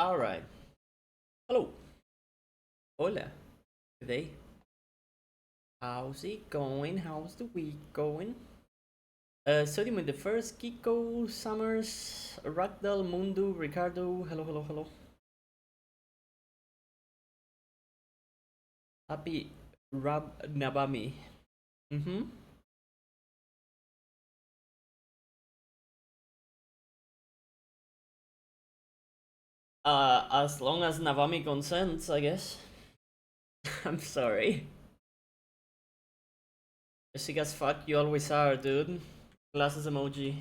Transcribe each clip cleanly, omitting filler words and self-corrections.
All right. Hello. Hola. Good day. How's it going? How's the week going? Sodium with the first, Kiko, Summers, Ragdal, Mundu, Ricardo. Hello, hello, hello. Happy Rab Nabami. Mm-hmm. As long as Navami consents, I guess. I'm sorry. Sick as fuck, you always are, dude. Glasses emoji.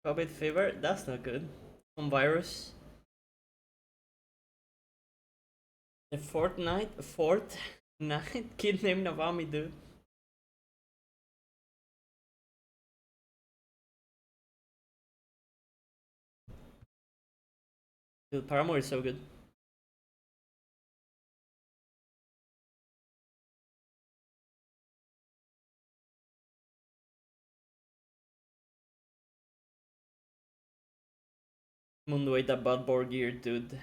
COVID fever? That's not good. Some virus. The fourth night kid named Navami, dude. Dude, Paramore is so good. Mundo ate a bad board gear, dude.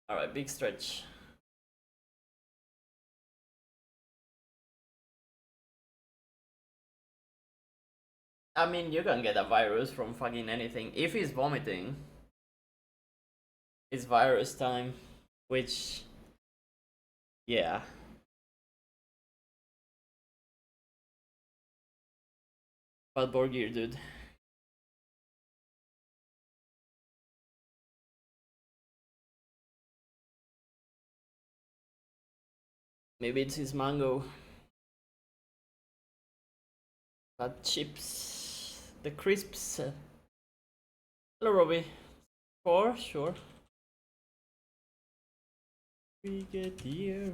Alright, big stretch. I mean, you can get a virus from fucking anything. If he's vomiting, it's virus time. Which, yeah. Bad board gear, dude. Maybe it's his mango. Bad chips. The crisps. Hello, Robbie. For sure. Brigadier.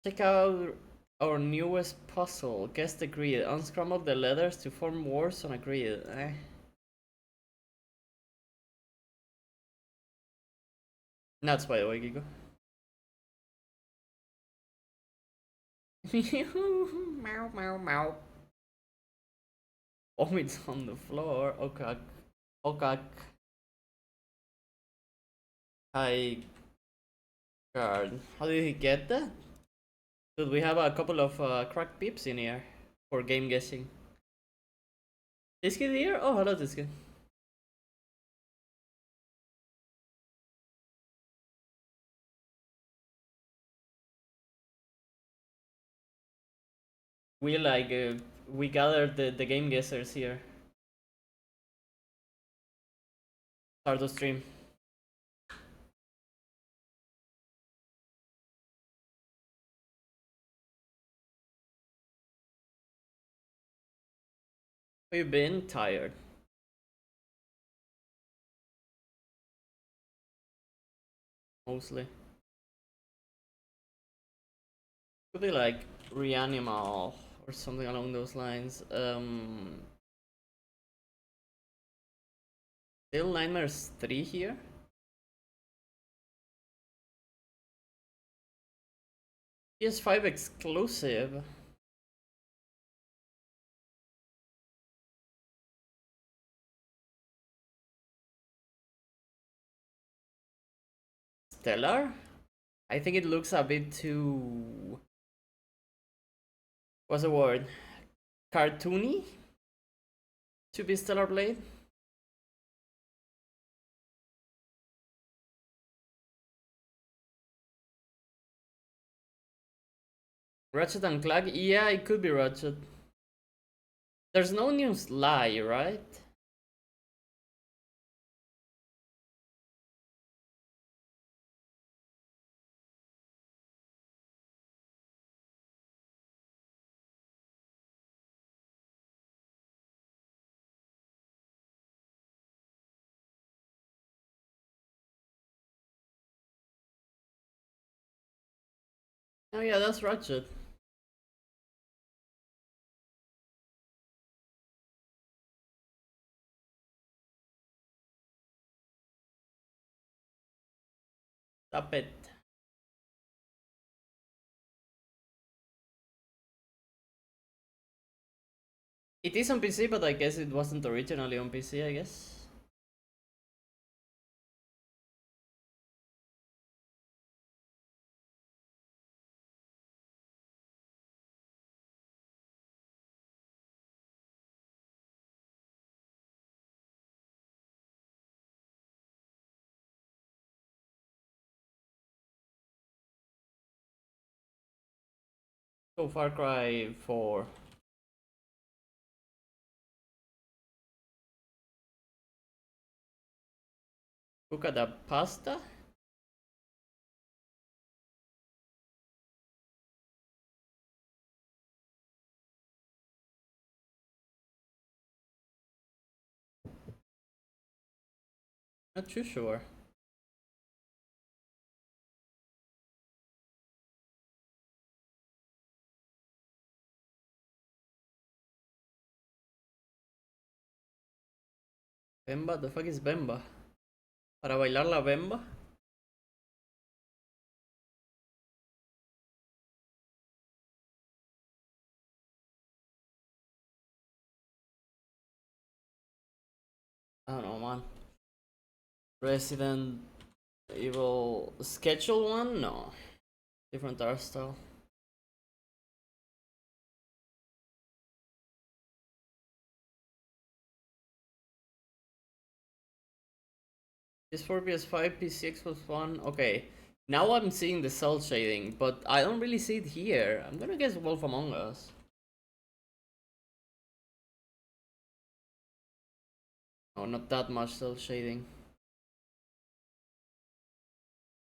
Check out our newest puzzle. Guess the grid. Unscramble the letters to form words on a grid. Nuts, by the way, Gigo. Meow, meow, meow. Oh, it's on the floor. Okay. Okay. High guard. How did he get that? Dude, we have a couple of cracked peeps in here for game guessing. This kid here? Oh, hello, this kid. We gathered the game guessers here. Start the stream. We've been tired. Mostly. Could be like Reanimal or something along those lines. Still Nightmares 3 here? PS5 exclusive. Stellar? I think it looks a bit too. What's the word? Cartoony? To be Stellar Blade? Ratchet and Clank? Yeah, it could be Ratchet. There's no new Sly, right? Oh yeah, that's Ratchet. Stop it. It is on PC, but I guess it wasn't originally on PC, I guess. So Far Cry 4. Cook at the pasta? Not too sure. Bemba? The fuck is Bemba? Para bailar la Bemba? I don't know, man. Resident Evil schedule one? No. Different art style. PS4, PS5, PC, Xbox One. Okay. Now I'm seeing the cell shading, but I don't really see it here. I'm gonna guess Wolf Among Us. Oh, not that much cell shading.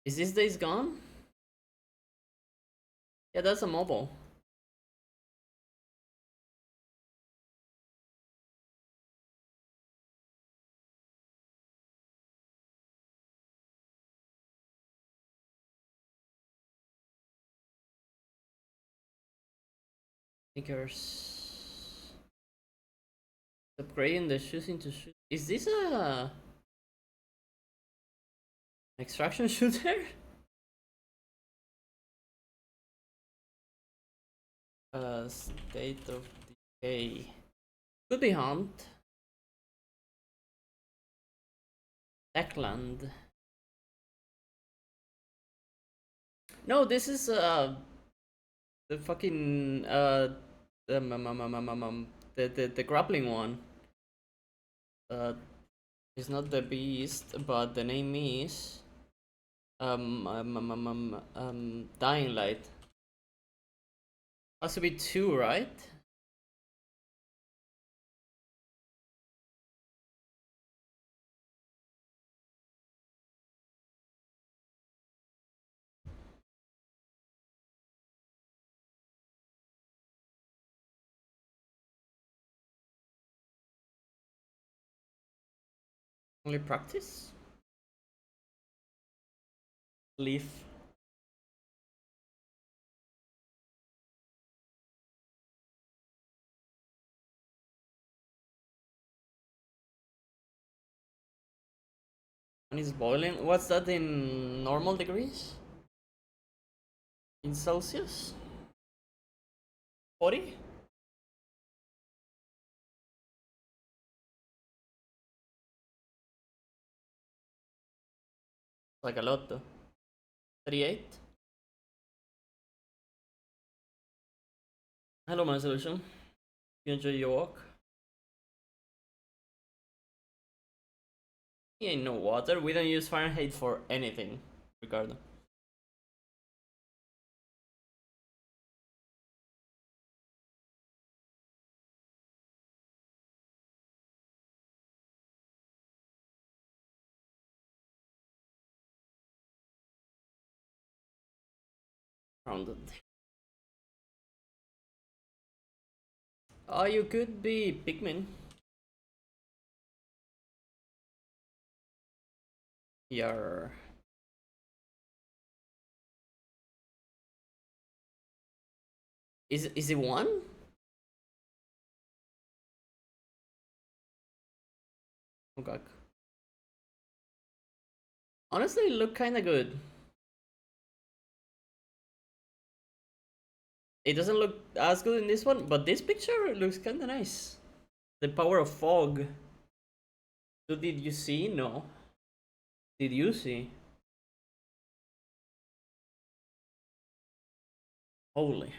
Is this Days Gone? Yeah, that's a mobile. Sneakers. Upgrading the shoes into shoes. Is this a extraction shooter? State of Decay. Could be Hunt. Techland. No, this is the fucking the grappling one. It's not the Beast, but the name is Dying Light. Has to be 2, right? Only practice? Leaf. And it's boiling. What's that in normal degrees? In Celsius? 40? Like a lot though. 38? Hello, my solution. You enjoy your walk? He ain't no water. We don't use Fahrenheit for anything, Ricardo. Rounded. Oh, you could be Pikmin. Yar. Is it one? Okay. Honestly, it look kinda good. It doesn't look as good in this one, but this picture looks kind of nice. The power of fog. So did you see? No. Did you see? Holy.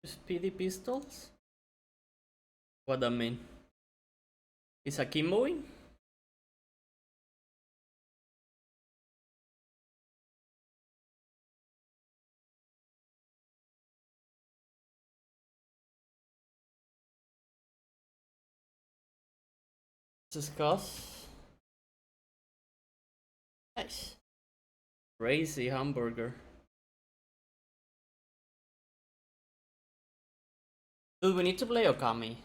Speedy pistols? What that mean? Is akimboing? Discuss. Nice. Crazy hamburger. Dude, we need to play Okami.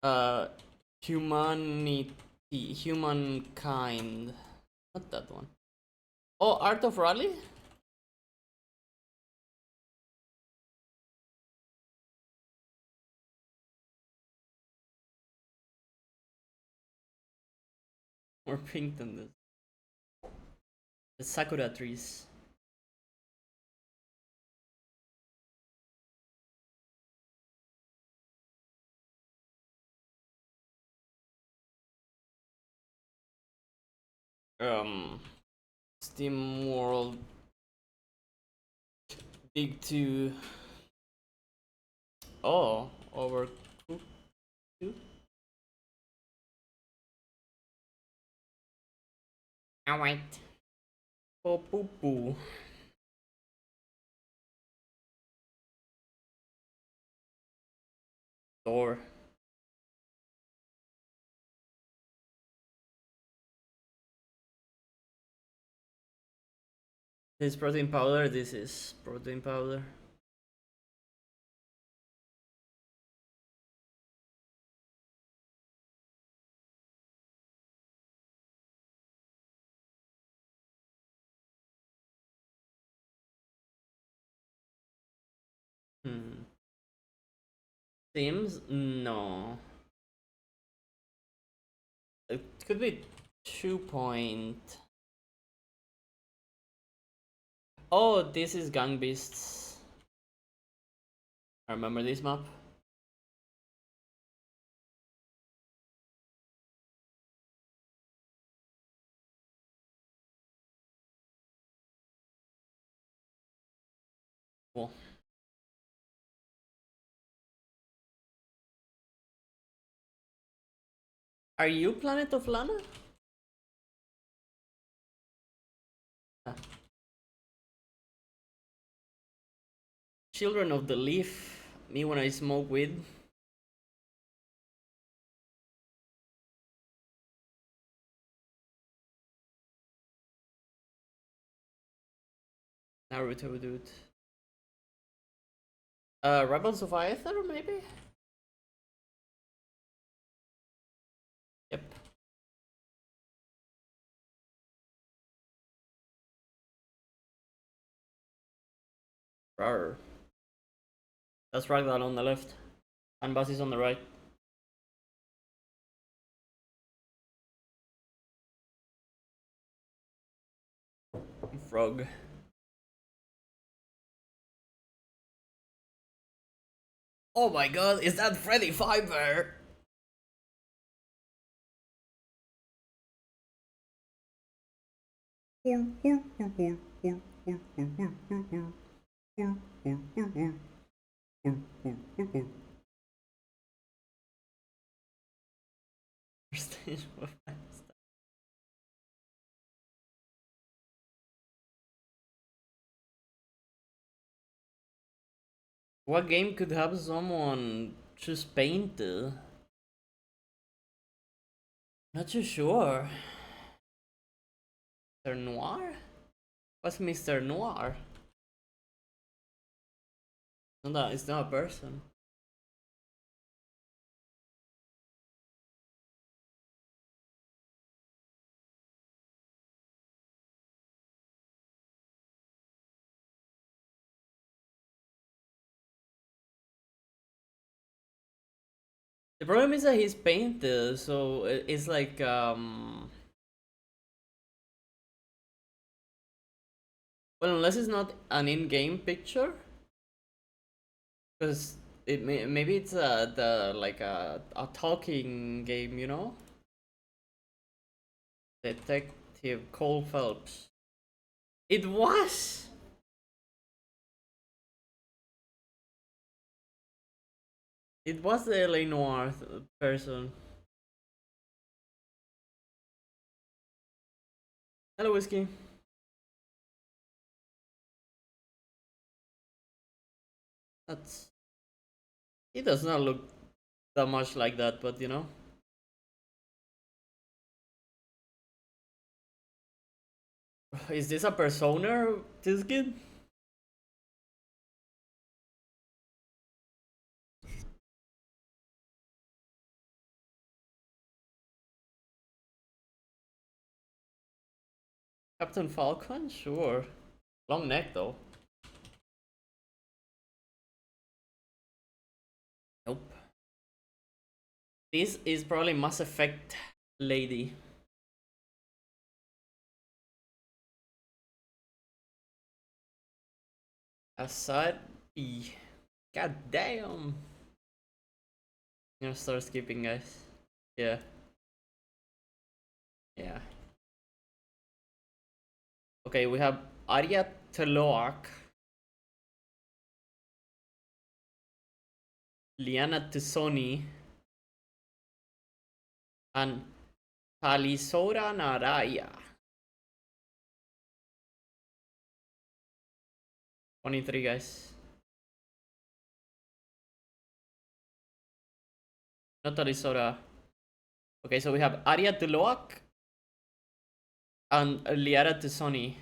Uh, humanity, humankind. Not that one. Oh, Art of Rally? More pink than this. The Sakura trees. Steam World. Dig 2. Oh, Overcooked 2? Alright. Oh, poo poo. Door. This is protein powder, this is protein powder. Hmm. Sims? No. It could be 2 point. Oh, this is Gang Beasts. I remember this map. Cool. Are you Planet of Lana? Ah. Children of the Leaf. Me when I smoke weed. Naruto, dude. Rebels of Aether, maybe? Yep. Rawr. That's Ragdoll on the left. And Buzz is on the right. Frog. Oh my god, is that Freddy Fiber? What game could have someone just painted? Not too sure. Mr. Noir? What's Mr. Noir? No, it's not a person. The The problem is that he's painted, so it's like well, unless it's not an in-game picture, because maybe it's the like a talking game, you know? Detective Cole Phelps. It was. It was the LA Noir person. Hello, Whiskey. That's. He does not look that much like that, but you know. Is this a persona? This kid? Captain Falcon? Sure. Long neck though. Nope. This is probably Mass Effect lady. Aside. God damn. I'm gonna start skipping, guys. Yeah. Yeah. Okay, we have Arya Teloak, Liana Tusoni, and Talisora Naraya. 23, guys. Not Talisora. Okay, so we have Arya Teloak and Liara Tusoni.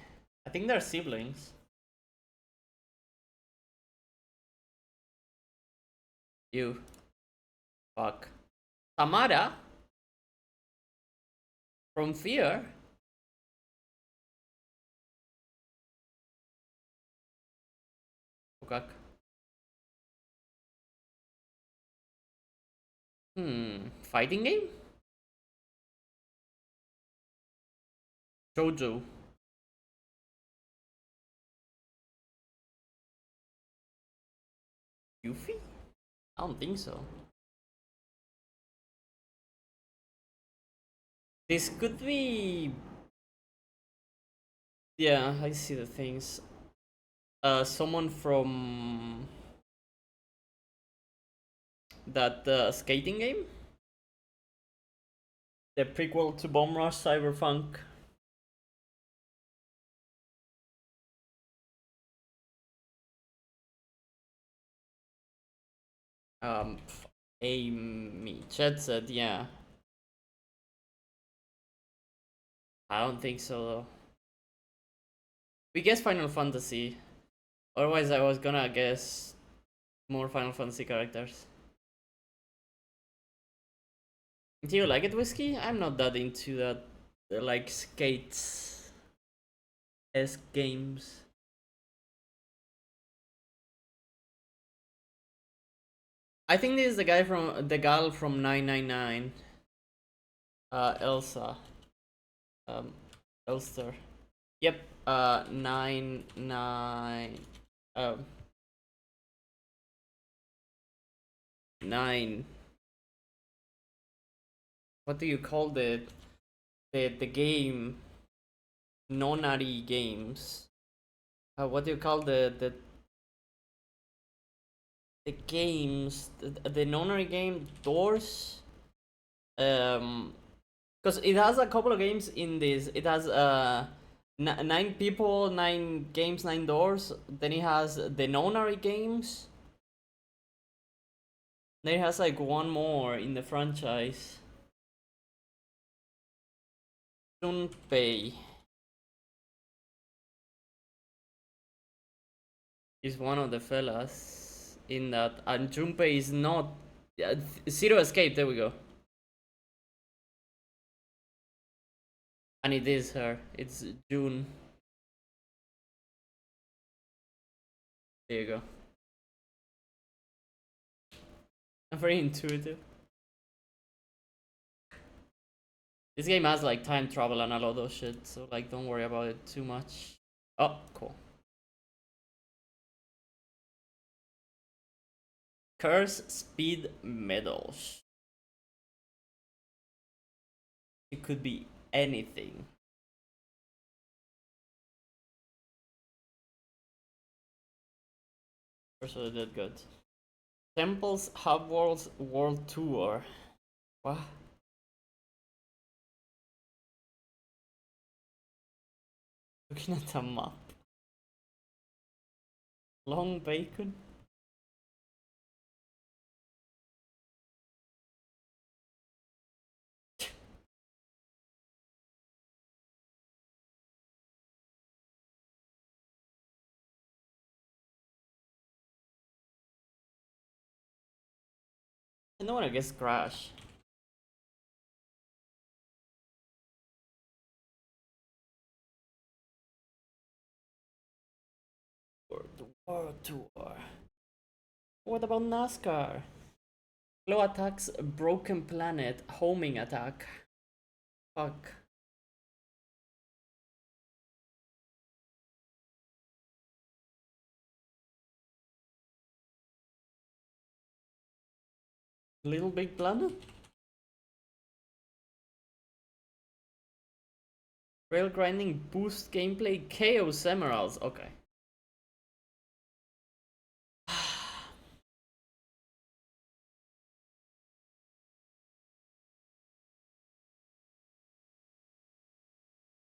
I think they're siblings. You. Fuck. Tamara from Fear. Okay. Fighting game? Jojo. Yuffie? I don't think so. This could be. Yeah, I see the things. Someone from that skating game, the prequel to Bomb Rush Cyberpunk. Um, Amy Jet yeah. I don't think so though. We guess Final Fantasy. Otherwise, I was gonna guess more Final Fantasy characters. Do you like it, Whiskey? I'm not that into that, like skates esque games. I think this is the gal from 999. Elsa. Um, Elster. Yep. 9 9. Um. 9. What do you call the game? Nonary games. What do you call the games? The nonary game doors. Because it has a couple of games in this. It has 9 people, 9 games, 9 doors. Then it has the nonary games. Then it has like one more in the franchise. Junpei is one of the fellas in that, and Junpei is not. Zero Escape. There we go. And it is her. It's June. There you go. I'm very intuitive. This game has like time travel and a lot of shit, so like don't worry about it too much. Oh, cool. Curse speed medals. It could be anything. Also that good. Temples Hogwarts World Tour. What? Looking at a map. Long bacon. I don't wanna guess Crash. Or the World Tour. What about NASCAR? Low attacks, broken planet, homing attack. Fuck. Little Big Planet? Rail grinding, boost gameplay, Chaos Emeralds. Okay.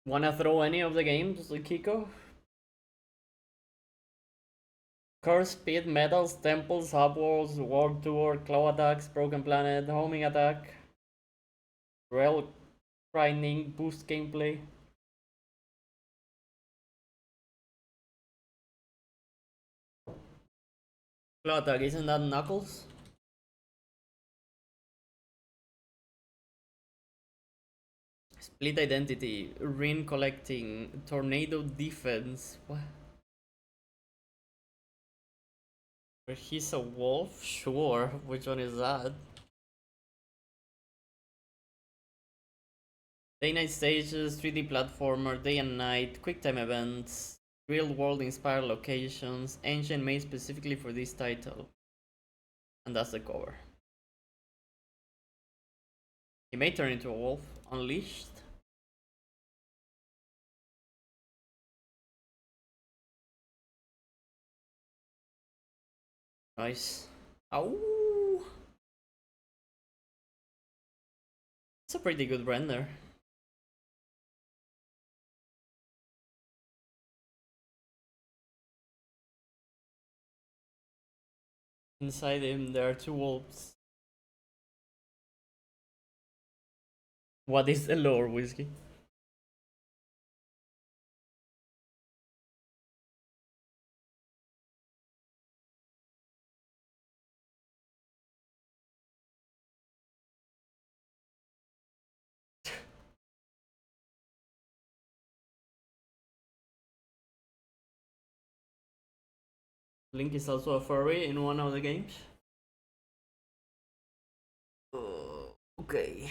Wanna throw any of the games, Kiko? Curse, Speed, Metals, Temples, Hubwalls, World Tour, Claw Attacks, Broken Planet, Homing Attack, Rail grinding, boost gameplay. Claw Attack, isn't that Knuckles? Split Identity, Ring Collecting, Tornado Defense. What? He's a wolf? Sure. Which one is that? Day night stages, 3D platformer, day and night, quick time events, real world inspired locations, ancient made specifically for this title. And that's the cover. He may turn into a wolf. Unleashed. Nice. Oh, it's a pretty good render. Inside him there are two wolves. What is the lore, Whiskey? Link is also a furry in one of the games. Okay.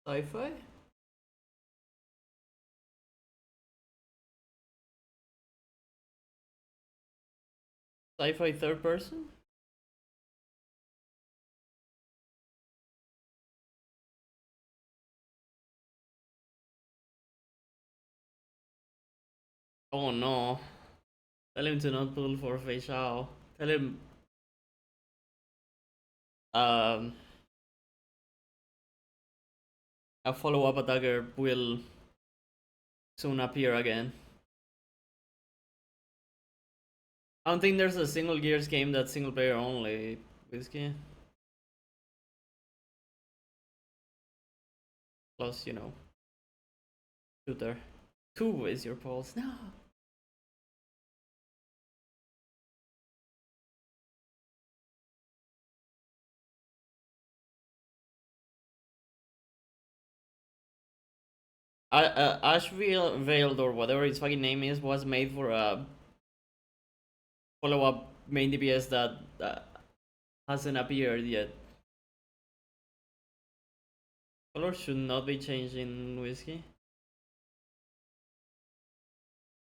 Sci-fi? Sci-fi third person? Oh no. Tell him to not pull for Fei Shao. Tell him um a follow-up attacker will soon appear again. I don't think there's a single Gears game that's single player only, Whiskey. Plus, you know, shooter. 2 is your pulse. No. Asheville Veiled or whatever his fucking name is was made for a follow-up main DPS that hasn't appeared yet. Color should not be changed in whiskey.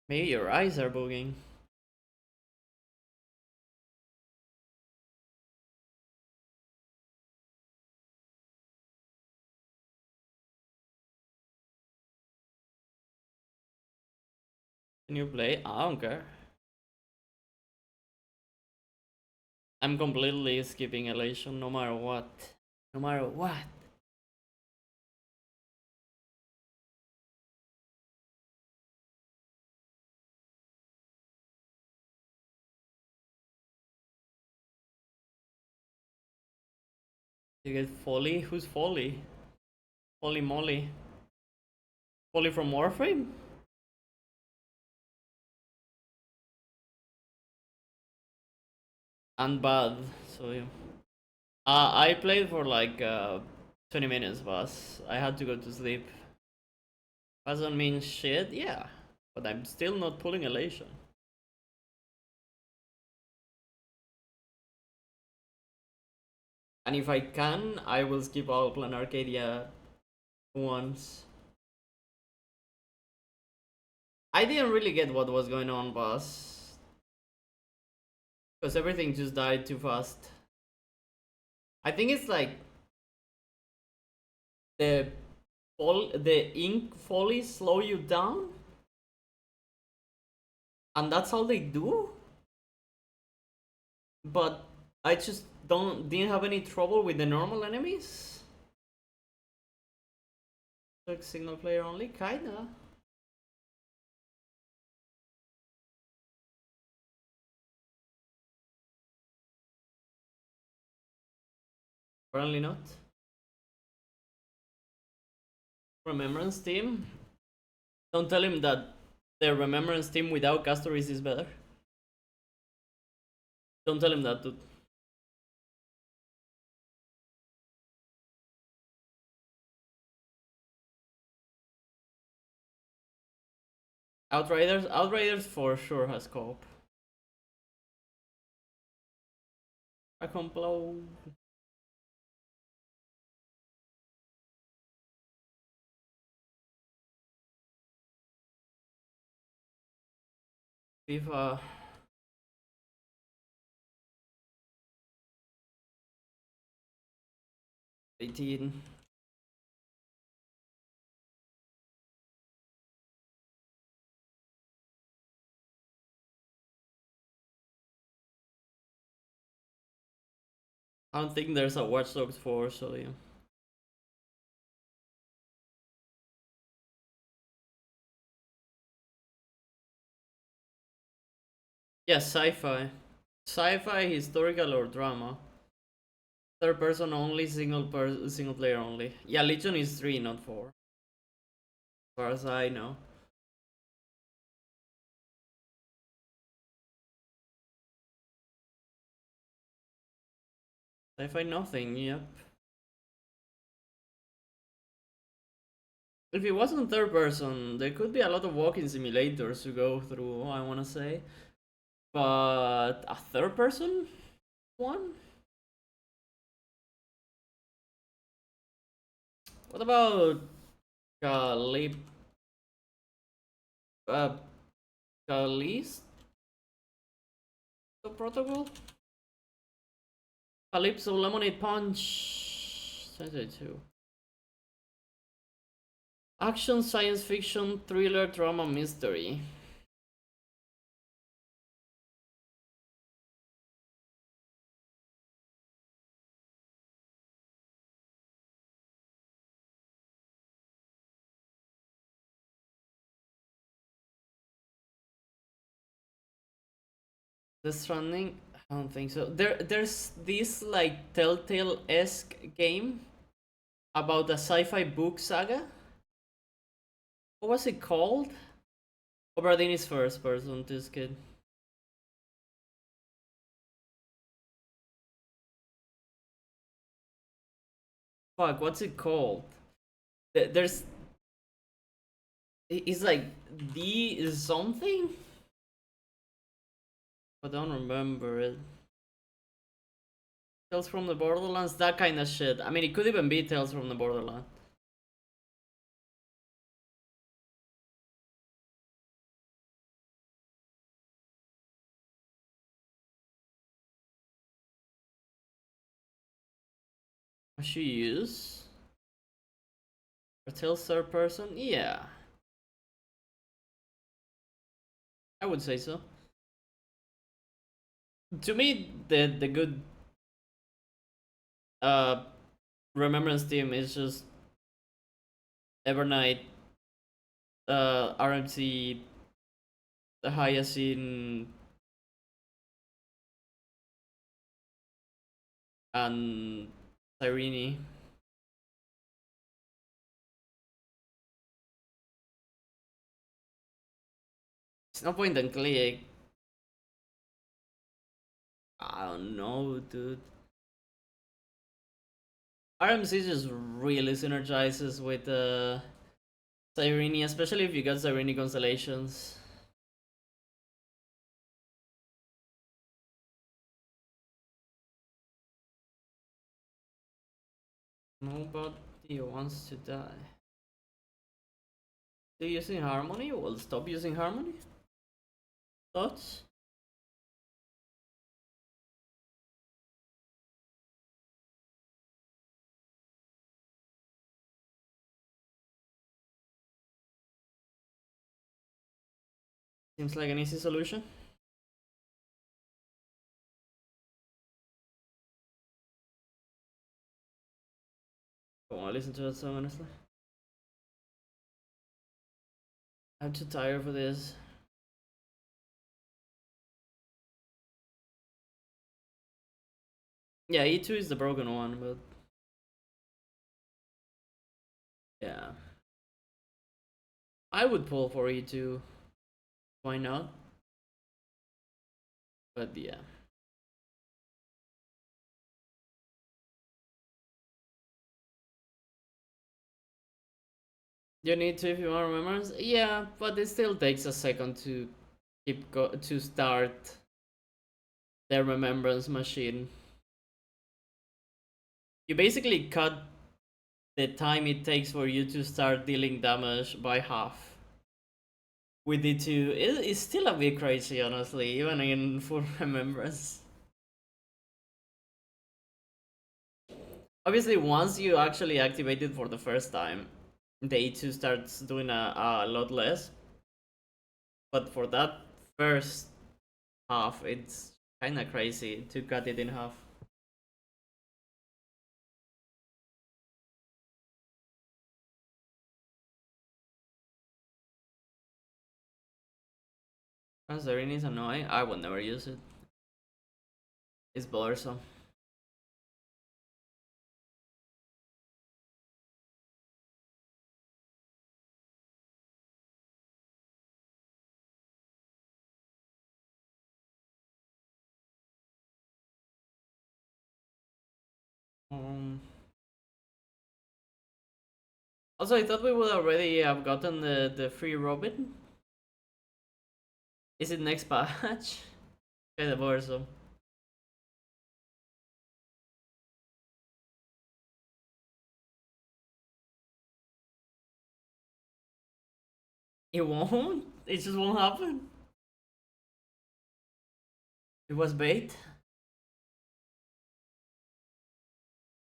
Maybe your eyes are bugging. Can you play? I don't care. I'm completely skipping elation no matter what. No matter what. You get Folly? Who's Folly? Folly Molly. Folly from Warframe? And bad, so yeah. I played for like 20 minutes, boss. I had to go to sleep. Doesn't mean shit, yeah. But I'm still not pulling elation. And if I can, I will skip all Plan Arcadia once. I didn't really get what was going on, boss. Because everything just died too fast. I think it's like the ink folly slow you down, and that's all they do. But I just didn't have any trouble with the normal enemies. Like single player only, kinda. Apparently not. Remembrance team. Don't tell him that the Remembrance team without Castoris is better. Don't tell him that, dude. Outriders for sure has co-op. I can blow. FIFA 18. I don't think there's a Watch Dogs 4, so yeah. Yeah, sci-fi. Sci-fi, historical, or drama. Third person only, single player only. Yeah, Legion is 3, not 4. As far as I know. Sci-fi nothing, yep. If it wasn't third person, there could be a lot of walking simulators to go through, I wanna say. But a third person one? What about Calip uh Callisto Protocol? Calypso Lemonade Punch 2022. Action, science fiction, thriller, drama, mystery. The Stranding? I don't think so. There's this like Telltale-esque game about a sci-fi book saga. What was it called? Obradin is first person, this kid. Fuck, what's it called? There's It's like D is something? I don't remember it. Tales from the Borderlands, that kind of shit. I mean, it could even be Tales from the Borderlands. She use a Tales third person? Yeah, I would say so. To me, the good uh Remembrance theme is just Evernight, RMC, the Hyacinth, and Cyrene. It's no point in click. I don't know, dude. RMC just really synergizes with Cyrene, especially if you got Cyrene constellations. Nobody wants to die. Still using Harmony? Well, stop using Harmony? Thoughts? Seems like an easy solution. I don't want to listen to that song, honestly. I'm too tired for this. Yeah, E2 is the broken one, but yeah. I would pull for E2. Why not? But yeah. You need to if you want remembrance? Yeah, but it still takes a second to to start their remembrance machine. You basically cut the time it takes for you to start dealing damage by half. With D2, it's still a bit crazy, honestly, even in full remembrance. Obviously, once you actually activate it for the first time, the E2 starts doing a lot less. But for that first half, it's kinda crazy to cut it in half. Considering is annoying, I would never use it. It's bothersome. Um, Also, I thought we would already have gotten the free Robin. Is it next patch? Kinda bothersome. It won't? It just won't happen? It was bait?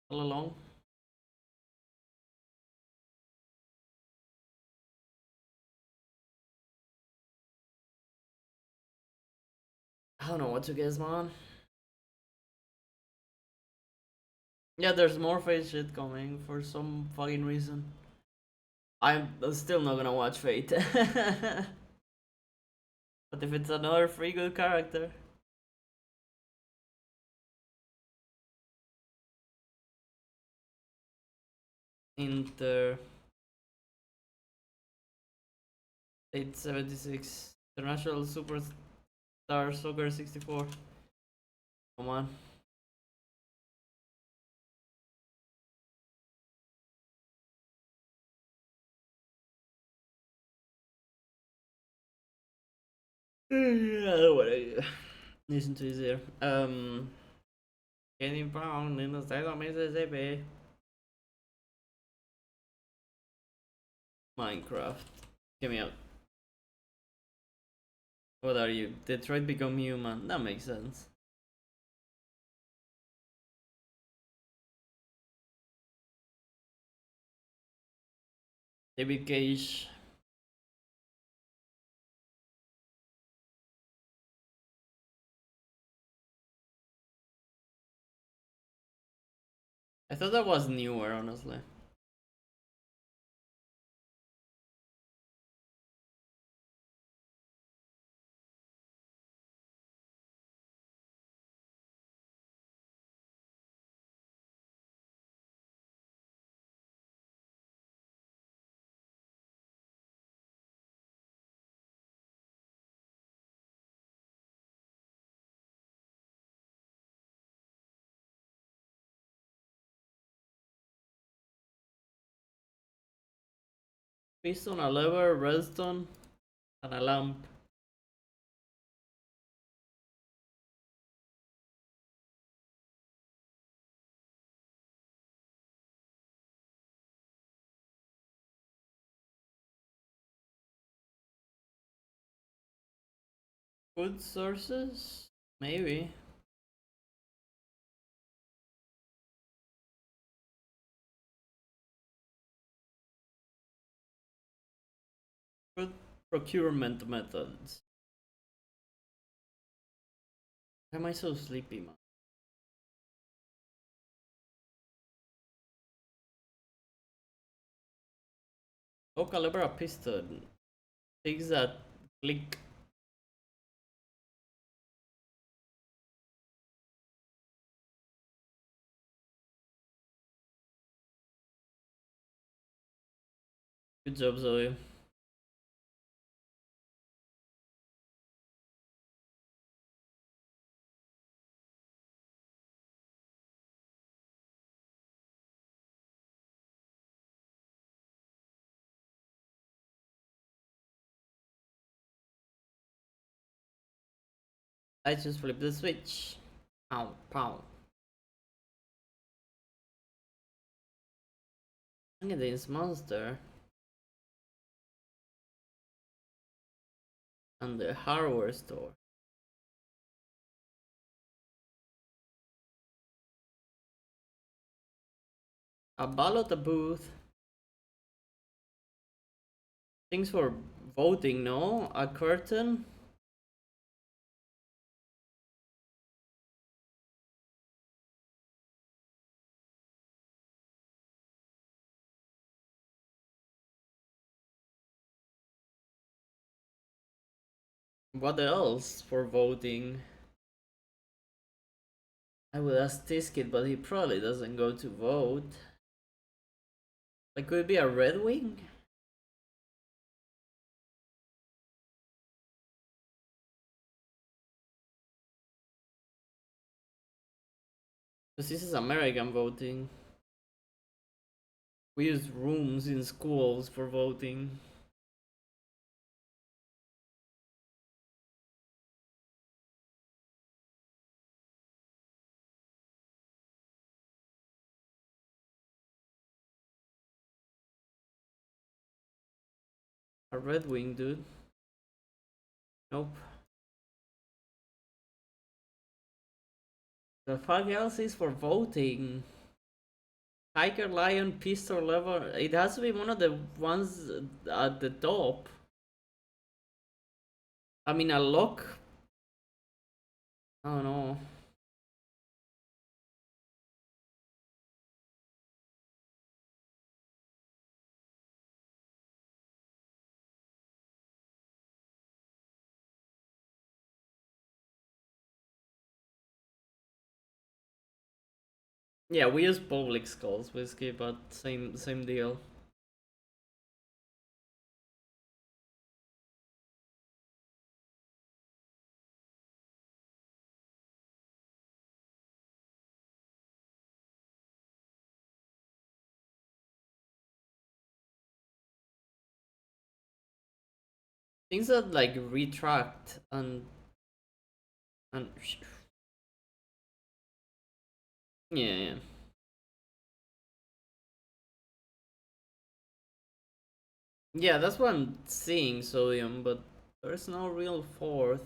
All along? I don't know what to guess, man. Yeah, there's more Fate shit coming for some fucking reason. I'm still not gonna watch Fate. But if it's another free good character. Inter 876 International Superstar Soccer 64. Come on. I don't wanna listen to this here. Getting found in the state of Mississippi. Minecraft. Get me out. What are you? Detroit Become Human. That makes sense. David Cage. I thought that was newer, honestly. Piston, a lever, redstone, and a lamp. Food sources? Maybe. Food procurement methods. Why am I so sleepy, man? Oh, Calibra piston. Things that click. Good job, Zoe. I just flipped the switch. Pow, pow. Look at this monster. And the hardware store. A ballot booth. Things for voting, no? A curtain. What else for voting? I would ask this kid, but he probably doesn't go to vote. Like, could it be a Red Wing? Because this is American voting. We use rooms in schools for voting. A Red Wing, dude. Nope. The fuck else is for voting? Tiger, lion, pistol, lever. It has to be one of the ones at the top. I mean, a lock. I don't know. Yeah, we use public skulls whiskey, but same deal. things that like retract and yeah, yeah. Yeah, that's what I'm seeing, sodium, but there's no real fourth.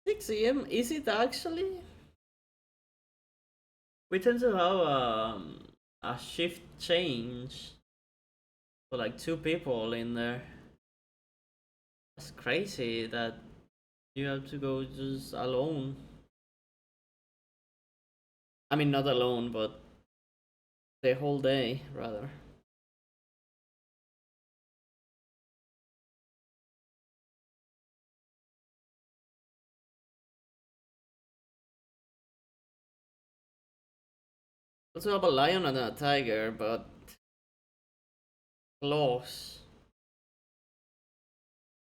6 a.m. Is it actually? We tend to have a shift change for like 2 people in there. That's crazy that you have to go just alone. I mean, not alone, but the whole day, rather. Also have a lion and a tiger, but claws.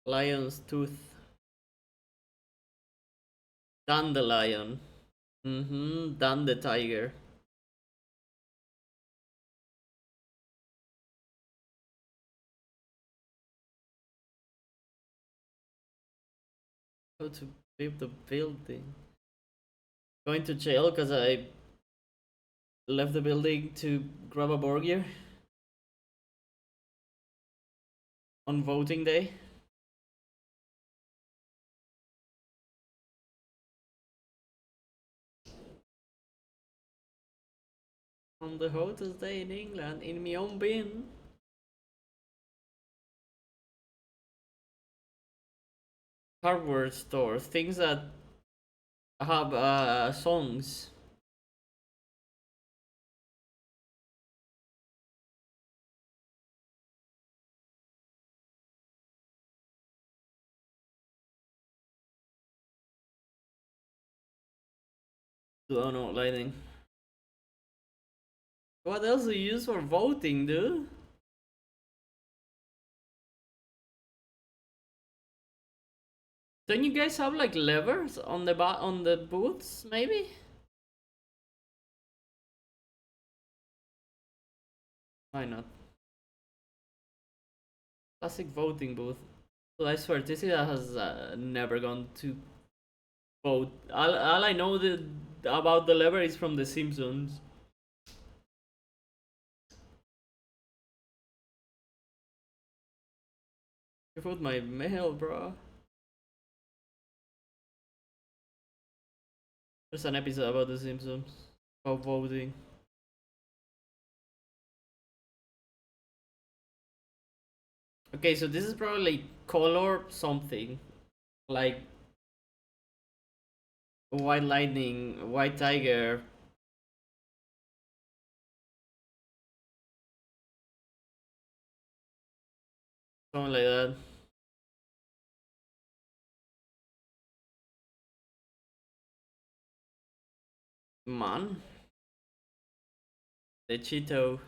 Lion's tooth. Dandelion. Mm-hmm. Dan the tiger. How to leave the building. Going to jail because I left the building to grab a burger on voting day. On the hottest day in England, in my own bin. Hardware stores, things that have songs. Oh no, lighting. What else do you use for voting, dude? Don't you guys have like levers on the booths, maybe? Why not? Classic voting booth. So I swear, TCDA has never gone to vote. All I know about the lever is from The Simpsons. You vote my mail, bro. There's an episode about The Simpsons about voting. Okay, so this is probably color something like white lightning, white tiger. Something like that. Man, the Cheeto,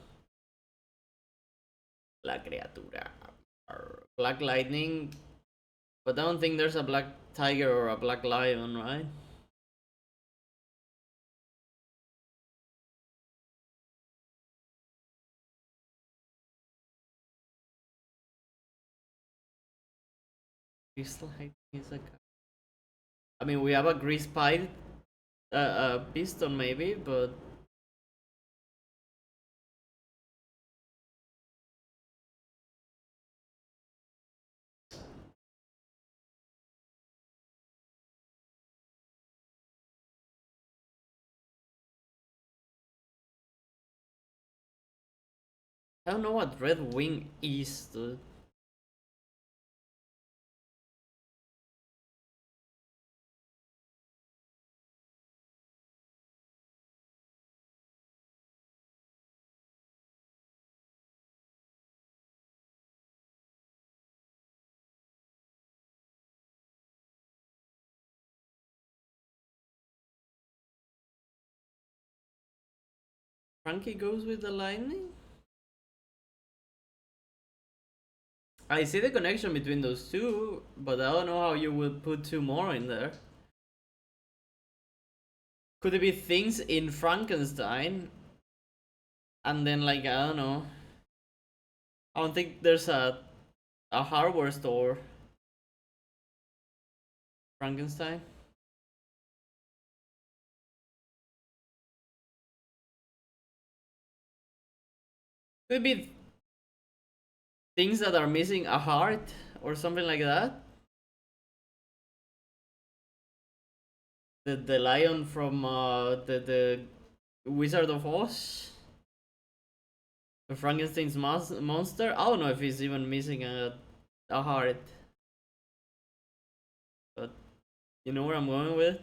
la criatura. Black lightning, but I don't think there's a black tiger or a black lion, right? Crystal lightning is a. I mean, we have a grease pipe, piston maybe, but I don't know what red wing is, dude. Frankie goes with the lightning? I see the connection between those two, but I don't know how you would put two more in there. Could it be things in Frankenstein? And then, like, I don't know. I don't think there's a hardware store. Frankenstein? Could it be things that are missing a heart or something like that? The lion from the Wizard of Oz? Frankenstein's monster? I don't know if he's even missing a heart. But you know where I'm going with?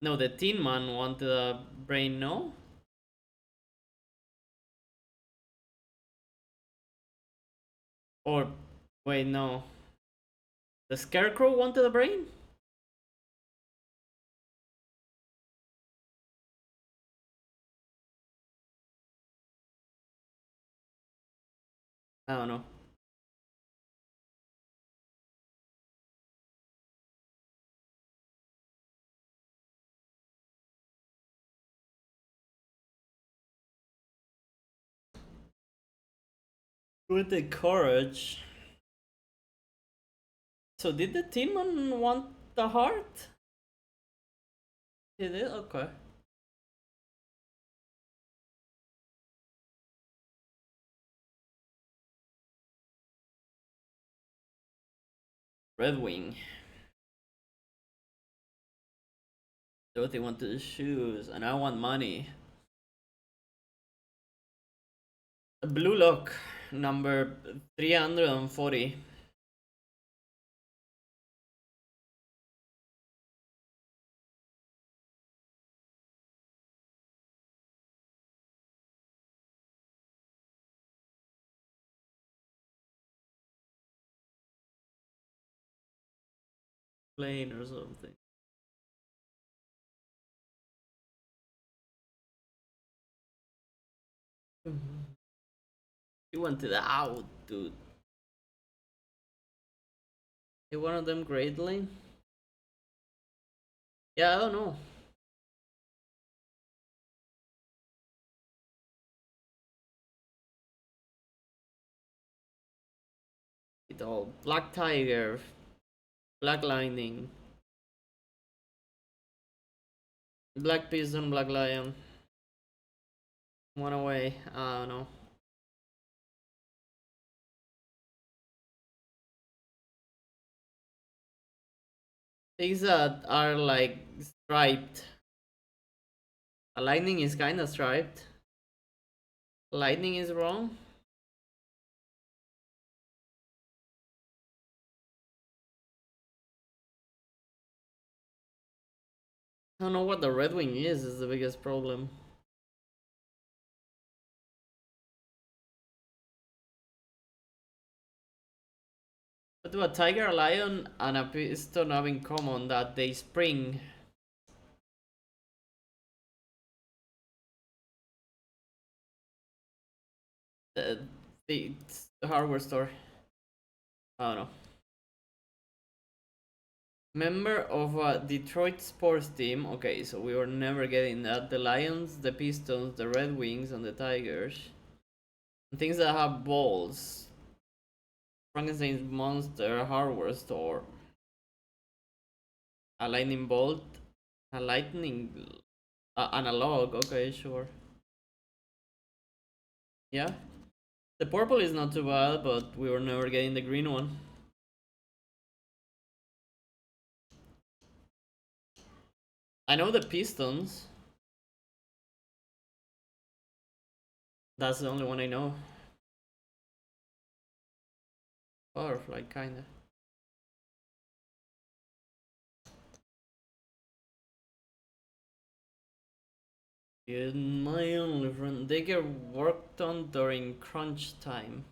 No, the Tin Man wanted a brain, no? Or, wait, no. The Scarecrow wanted a brain? I don't know. With the courage. So did the Tin Man want the heart? He did? Okay. Red Wing. Dorothy wanted the shoes, and I want money. Blue Lock, number 340. Plane or something. He wanted out, dude. He one of them Great Lane? Yeah, I don't know. It all Black Tiger, Black Lightning, Black Piston, Black Lion. One away. I don't know. Things that are like striped. A lightning is kinda striped. Lightning is wrong. I don't know what the Red Wing is the biggest problem. What do a tiger, a lion, and a piston have in common? That they spring. The hardware store. I don't know. Member of a Detroit sports team. Okay, so we were never getting that. The Lions, the Pistons, the Red Wings, and the Tigers. And things that have balls. Frankenstein's monster, hardware store. A lightning bolt. A lightning analog. Okay, sure. Yeah. The purple is not too bad, but we were never getting the green one. I know the Pistons. That's the only one I know. Butterfly, kinda. You're my only friend. They get worked on during crunch time.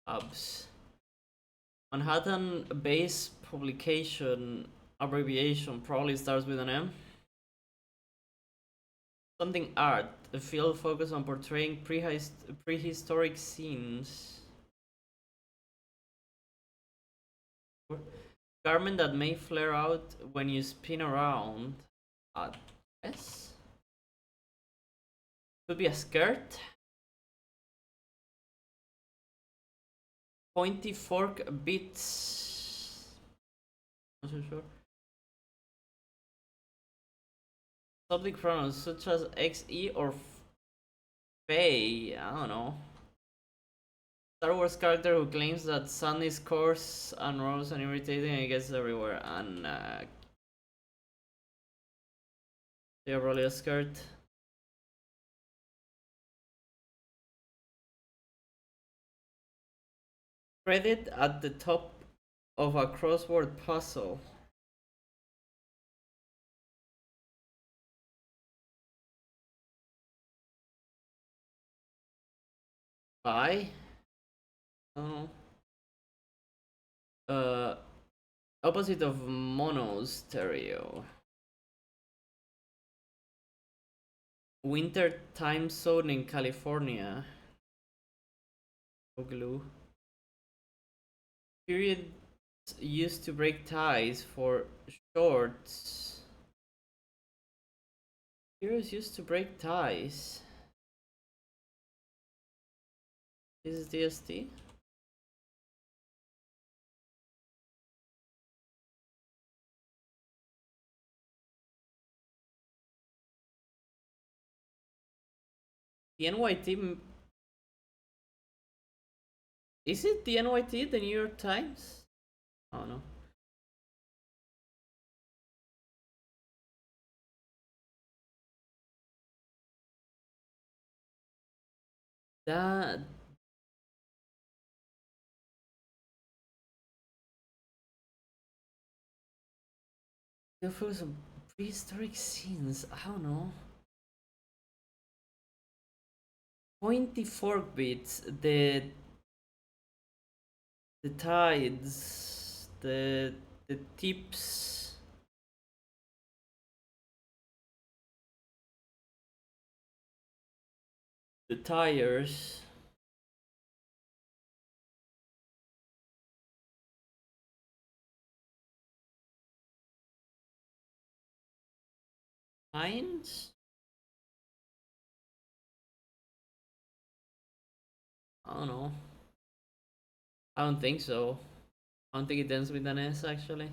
Hubs. Manhattan base publication abbreviation probably starts with an M. Something art. A field focused on portraying prehistoric scenes. Garment that may flare out when you spin around. Yes. Could be a skirt. Pointy fork bits. Not so sure. Subject pronouns such as XE or Faye. I don't know. Star Wars character who claims that sun is coarse and gross and irritating and it gets everywhere. And yeah, probably a skirt. Credit at the top of a crossword puzzle. By? Oh. Opposite of mono stereo. Winter time zone in California. Glue. Periods used to break ties for shorts. Periods used to break ties. This is DST. The NYT. Is it the NYT, the New York Times? Oh no. That. There were some prehistoric scenes. I don't know. Pointy fork bits. The tides. The tips. The tires. Lines? I don't know. I don't think so. I don't think it ends with an S actually.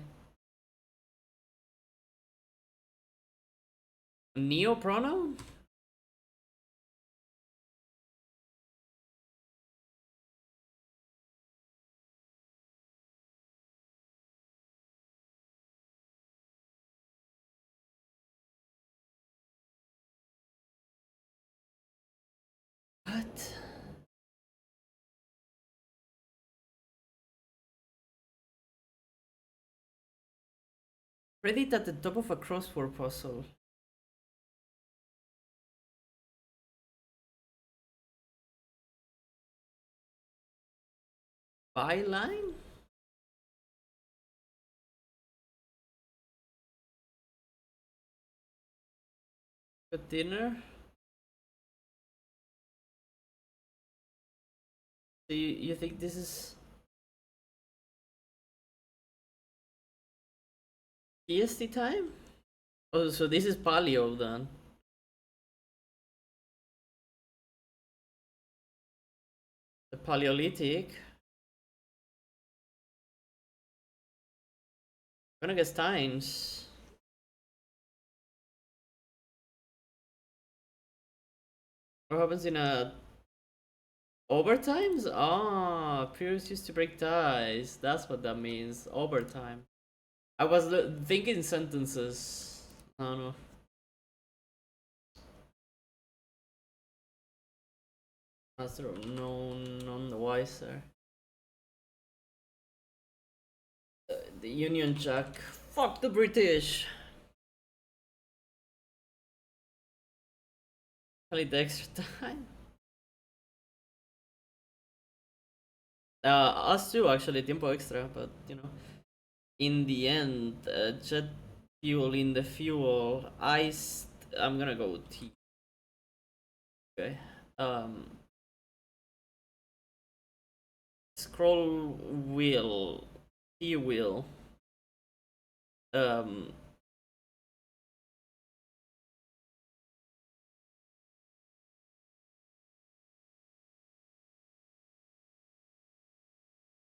Neo pronoun? What? Reddit at the top of a crossword puzzle. Byline? A dinner? So you think this is EST time? Oh, so this is paleo then. The Paleolithic. I'm gonna guess times. What happens in a overtimes? Ah, periods used to break ties. That's what that means. Overtime. I was thinking sentences. I don't know. Master of none the wiser. The Union Jack. Fuck the British. I need the extra time. Us too, actually, tiempo extra, but you know, in the end, jet fuel in the fuel. I'm gonna go T. Okay. Scroll wheel. T wheel. Um.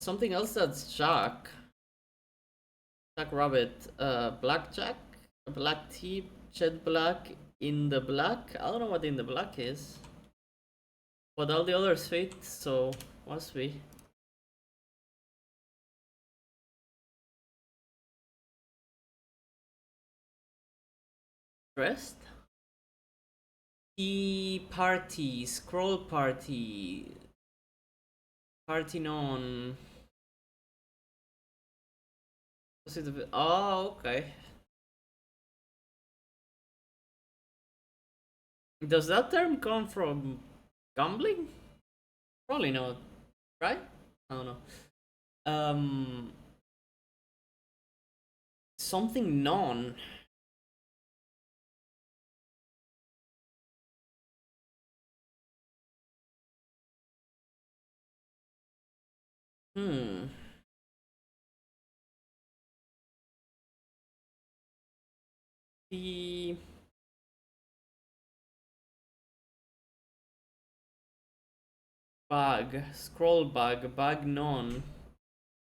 Something else that's Jack. Jack Rabbit. Blackjack. Black tea. Jet black. In the black. I don't know what in the black is. But all the others fit, so must be. Dressed? Tea party, scroll party, party non. Oh, okay. Does that term come from gambling? Probably not, right? I don't know. Um, something non. Hmm. The bag, scroll bag, bag non.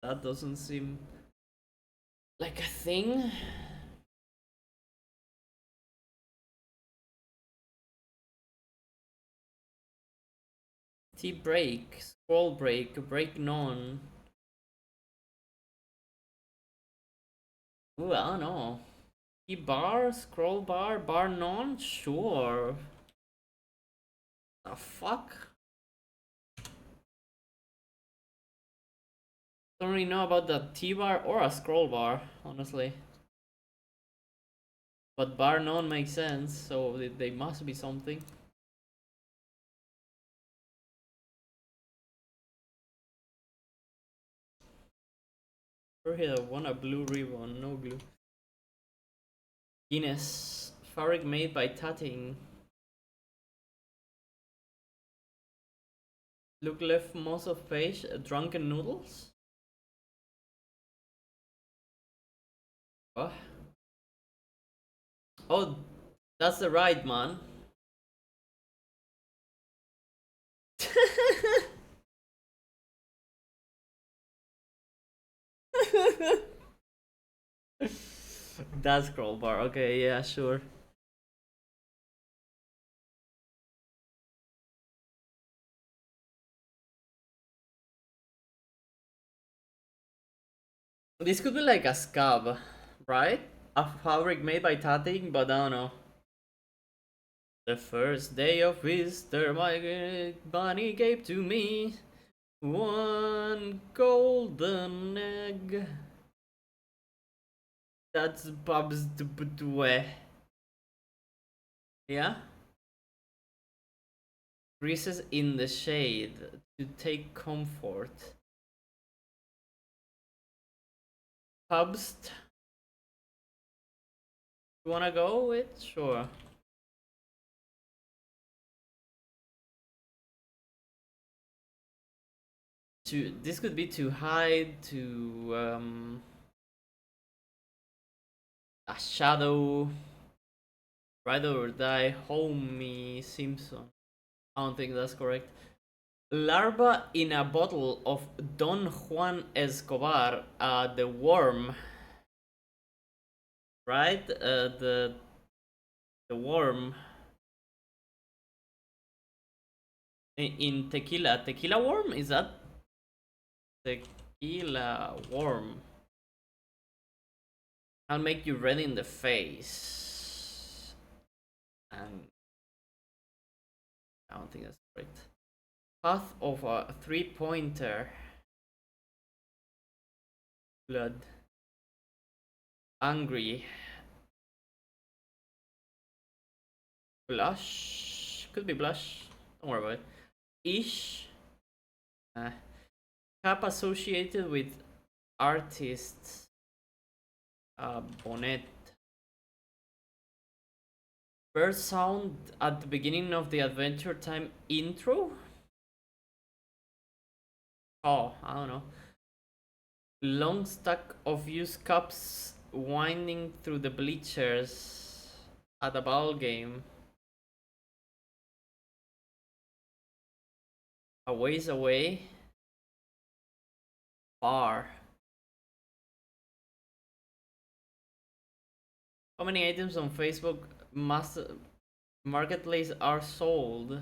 That doesn't seem like a thing. Tea break, scroll break, break non. Ooh, I don't know. Tea bar, scroll bar, bar non? Sure. The fuck? Don't really know about the T bar or a scroll bar, honestly. But bar non makes sense, so they must be something. We're here, want a blue ribbon, no glue. Guinness, fabric made by tatting. Look left most of page, drunken noodles? What? Oh, that's the right man. That's scroll bar, okay, yeah, sure. This could be like a scab, right? A fabric made by tatting, but I don't know. The first day of Easter, my bunny gave to me one golden egg. That's Bob's Dubdwe. Yeah? Recess in the shade to take comfort. Pubst. You wanna go with? Sure. This could be to hide, to a shadow. Ride or die, Homie Simpson. I don't think that's correct. Larva in a bottle of Don Juan Escobar, the worm, right? The worm in tequila. Tequila worm, is that tequila worm? I'll make you red in the face. And I don't think that's correct. Path of a three-pointer. Blood. Angry. Blush. Could be blush. Don't worry about it. Ish. Cap associated with artists. Bonnet. Bird sound at the beginning of the Adventure Time intro? Oh, I don't know. Long stack of used cups winding through the bleachers at a ball game. A ways away. Far. How many items on Facebook Marketplace are sold?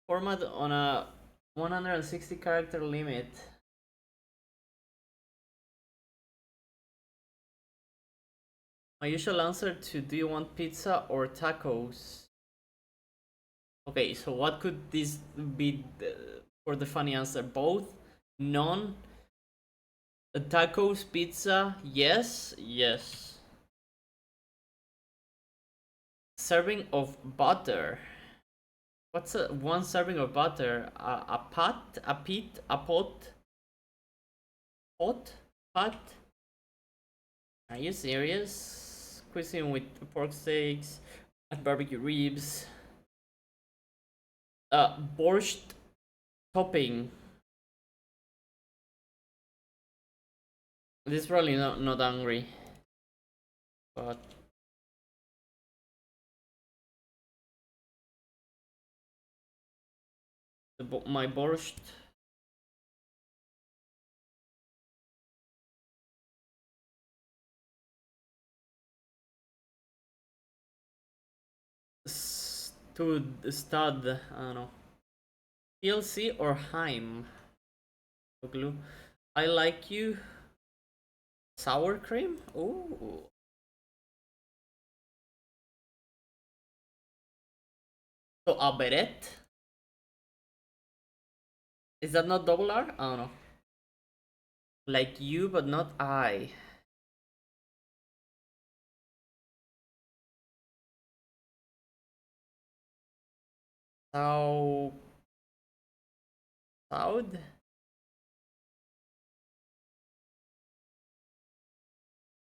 Format on a 160 character limit. My usual answer to do you want pizza or tacos? Okay, so what could this be for the funny answer? Both? None? Tacos, pizza? Yes? Yes. Serving of butter. What's one serving of butter? A pot? A pit? A pot? Pot? Pot? Are you serious? Cuisine with pork steaks and barbecue ribs. Borscht topping. This is probably not hungry, but my borscht. Stud, I don't know. PLC or Heim? Glue. I like you. Sour cream? Ooh. So a beret? Is that not double R? I don't know. Like you, but not I. So South?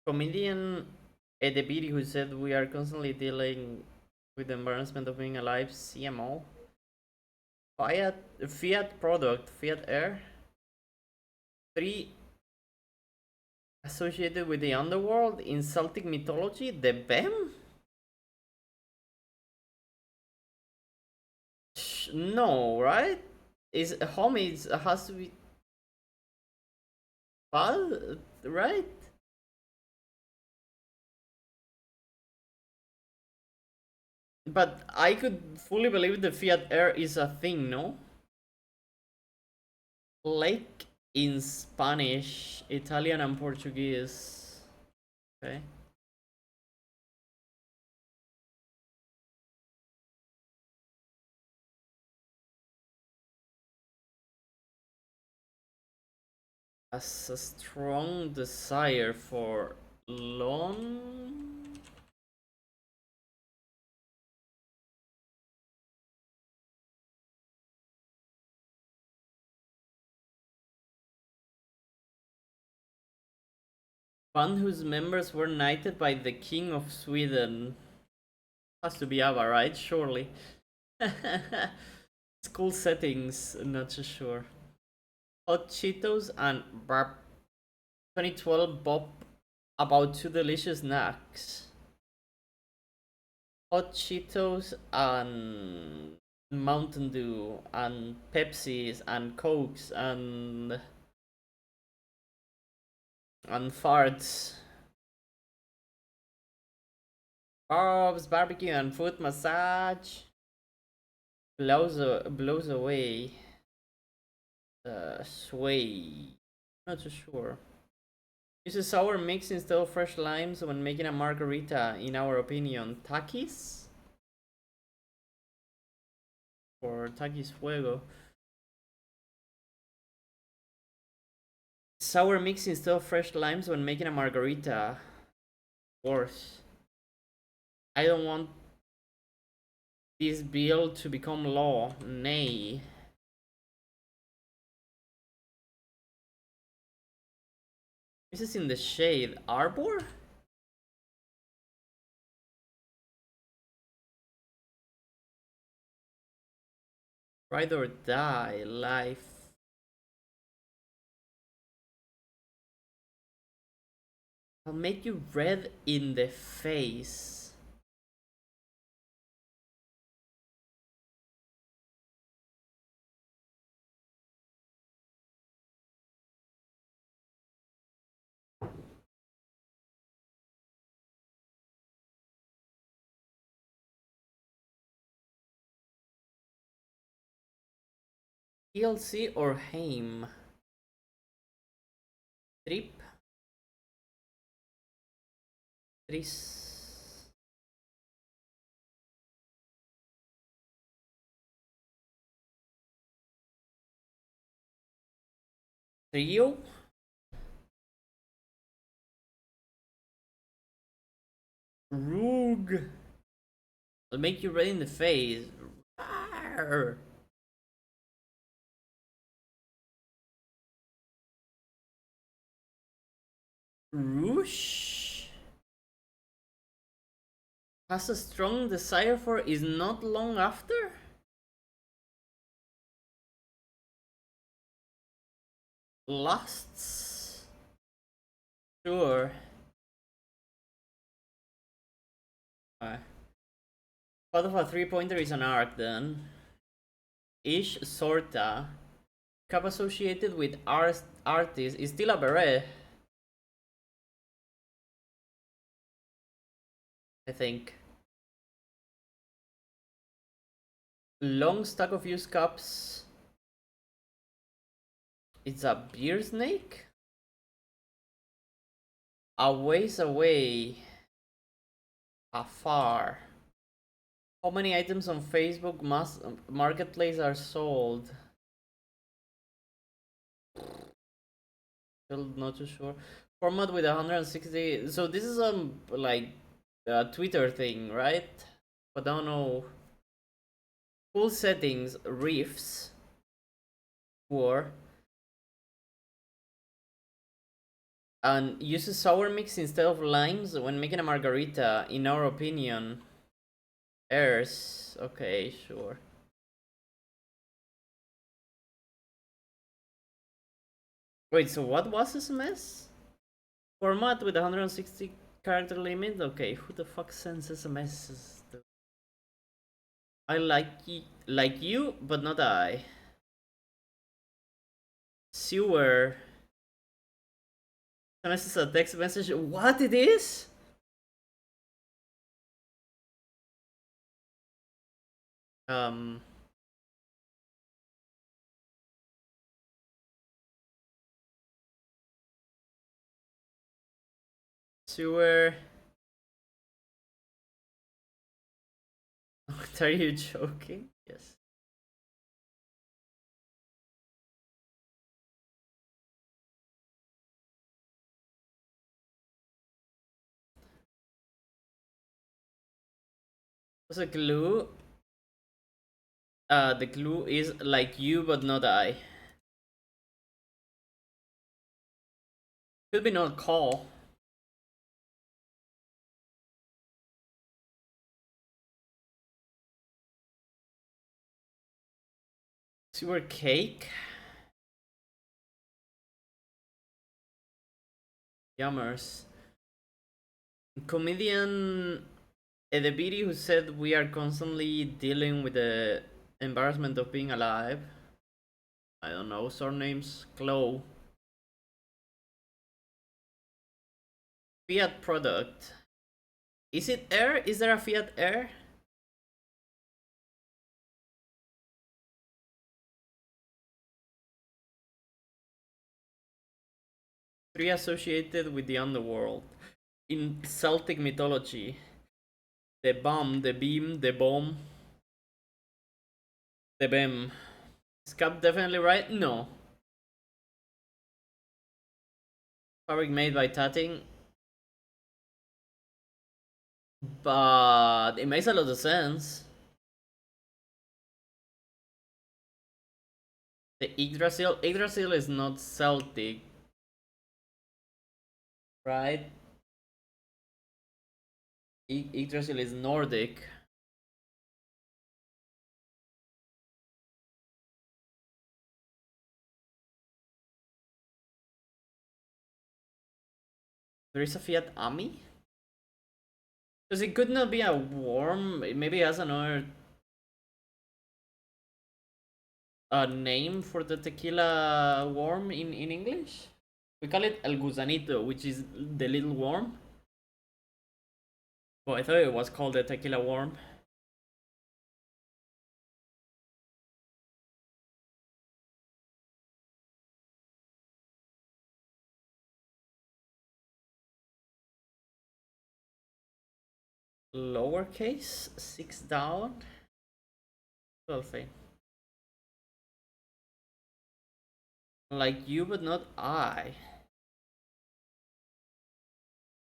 Comedian Edebiri, who said we are constantly dealing with the embarrassment of being alive. CMO. Fiat product. Fiat Air. 3 associated with the underworld in Celtic mythology. The BEM? No, right? Is homage has to be bad, right? But I could fully believe the Fiat Air is a thing, no? Lake in Spanish, Italian, and Portuguese. Okay. Has a strong desire for long. Band whose members were knighted by the King of Sweden. Has to be ABBA, right? Surely. School settings, not so sure. Hot Cheetos and Barb 2012 Bob about two delicious snacks. Hot Cheetos and Mountain Dew and Pepsis and Cokes and farts. Bob's barbecue and foot massage blows away. Sway. Not too sure. Use a sour mix instead of fresh limes when making a margarita, in our opinion. Takis? Or Takis Fuego. Sour mix instead of fresh limes when making a margarita. Worse. I don't want this bill to become law. Nay. This is in the shade. Arbor? Ride or die. Life. I'll make you red in the face. DLC or Haim? Trip? Tris. Trio? Rogue. I'll make you red in the face. Rawr. Roosh has a strong desire for is not long after? Lusts? Sure. Part of a 3-pointer is an arc then. Ish sorta. Cap associated with artist is still a beret. I think. Long stack of used cups. It's a beer snake? A ways away. Afar. How many items on Facebook Marketplace are sold? Still not too sure. Format with 160. So this is like a Twitter thing, right? But I don't know. Full settings, riffs, pour, and uses sour mix instead of limes when making a margarita. In our opinion, airs. Okay, sure. Wait, so what was SMS? Format with 160 character limit? Okay, who the fuck sends SMSs? I like you, but not I. Sewer. SMS is a text message. What it is? Sewer. Are you joking? Yes. What's a clue? The clue is like you, but not I. Could be not call. Sewer cake. Yummers. Comedian Edebiri, who said we are constantly dealing with the embarrassment of being alive. I don't know, surnames. Chloe. Fiat product. Is it air? Is there a Fiat air? Three associated with the underworld. In Celtic mythology. The bomb, the beam, the bomb. The beam. Is Cap definitely right? No. Fabric made by tatting. But it makes a lot of sense. The Yggdrasil is not Celtic. right? Yggdrasil is Nordic. There is a Fiat Ami? Because it could not be a worm. Maybe it has another name for the tequila worm in English. We call it El Gusanito, which is the little worm. Well, I thought it was called the tequila worm. Lowercase, 6 down. 12. Like you, but not I.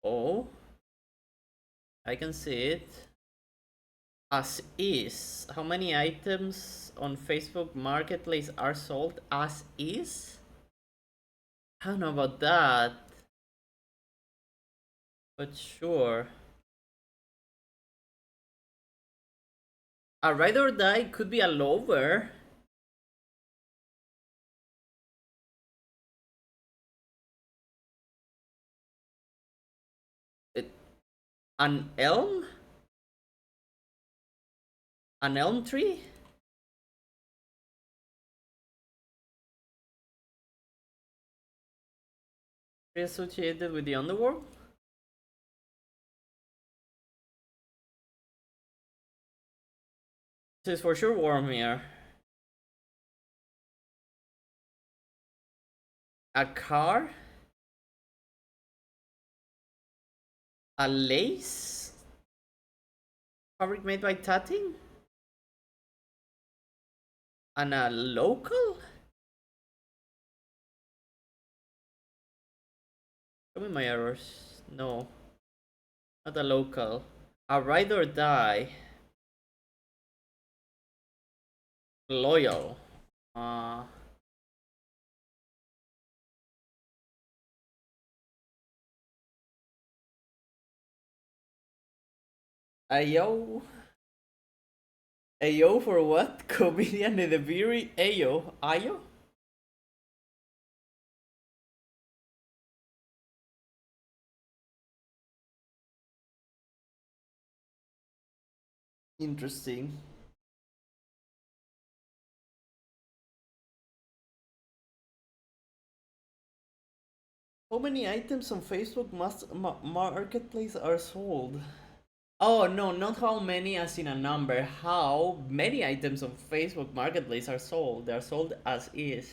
Oh, I can see it. As is. How many items on Facebook Marketplace are sold as is? I don't know about that, but sure. A ride or die could be a lover. It, an elm? An elm tree? Associated with the underworld? This is for sure Warmere. A car? A lace? Fabric made by tatting? And a local? Show me my errors. No, not a local. A ride or die. Loyal. Uh, Ayo. Ayo for what? Comedian in the Beery? Ayo. Ayo? Interesting. How many items on Facebook Marketplace are sold? Oh no, not how many as in a number. How many items on Facebook Marketplace are sold? They are sold as is.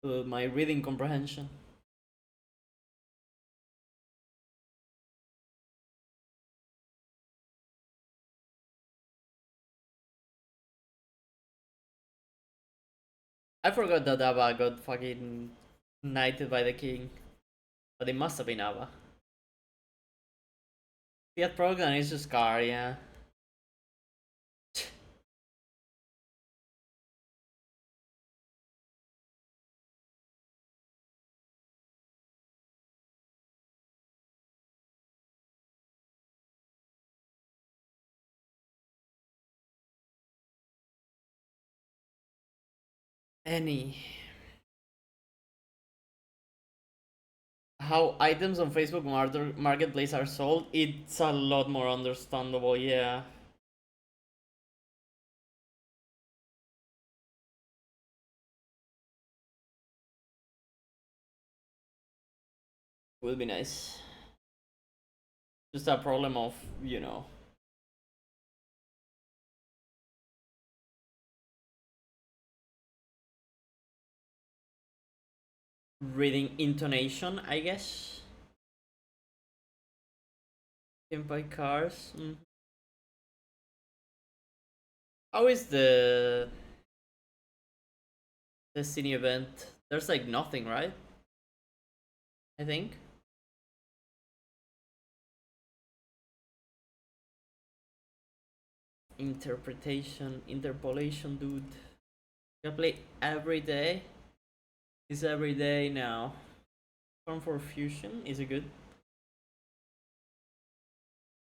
My reading comprehension. I forgot that Abba got fucking knighted by the king. But it must have been Abba. Fiat Program is just car, yeah. Any. How items on Facebook Marketplace are sold, it's a lot more understandable, yeah. Would be nice. Just a problem of, you know. Reading intonation, I guess. Can buy cars. How is the Destiny event? There's like nothing, right? I think. Interpolation, dude. I play every day. It's every day now. Farm for Fusion, is it good?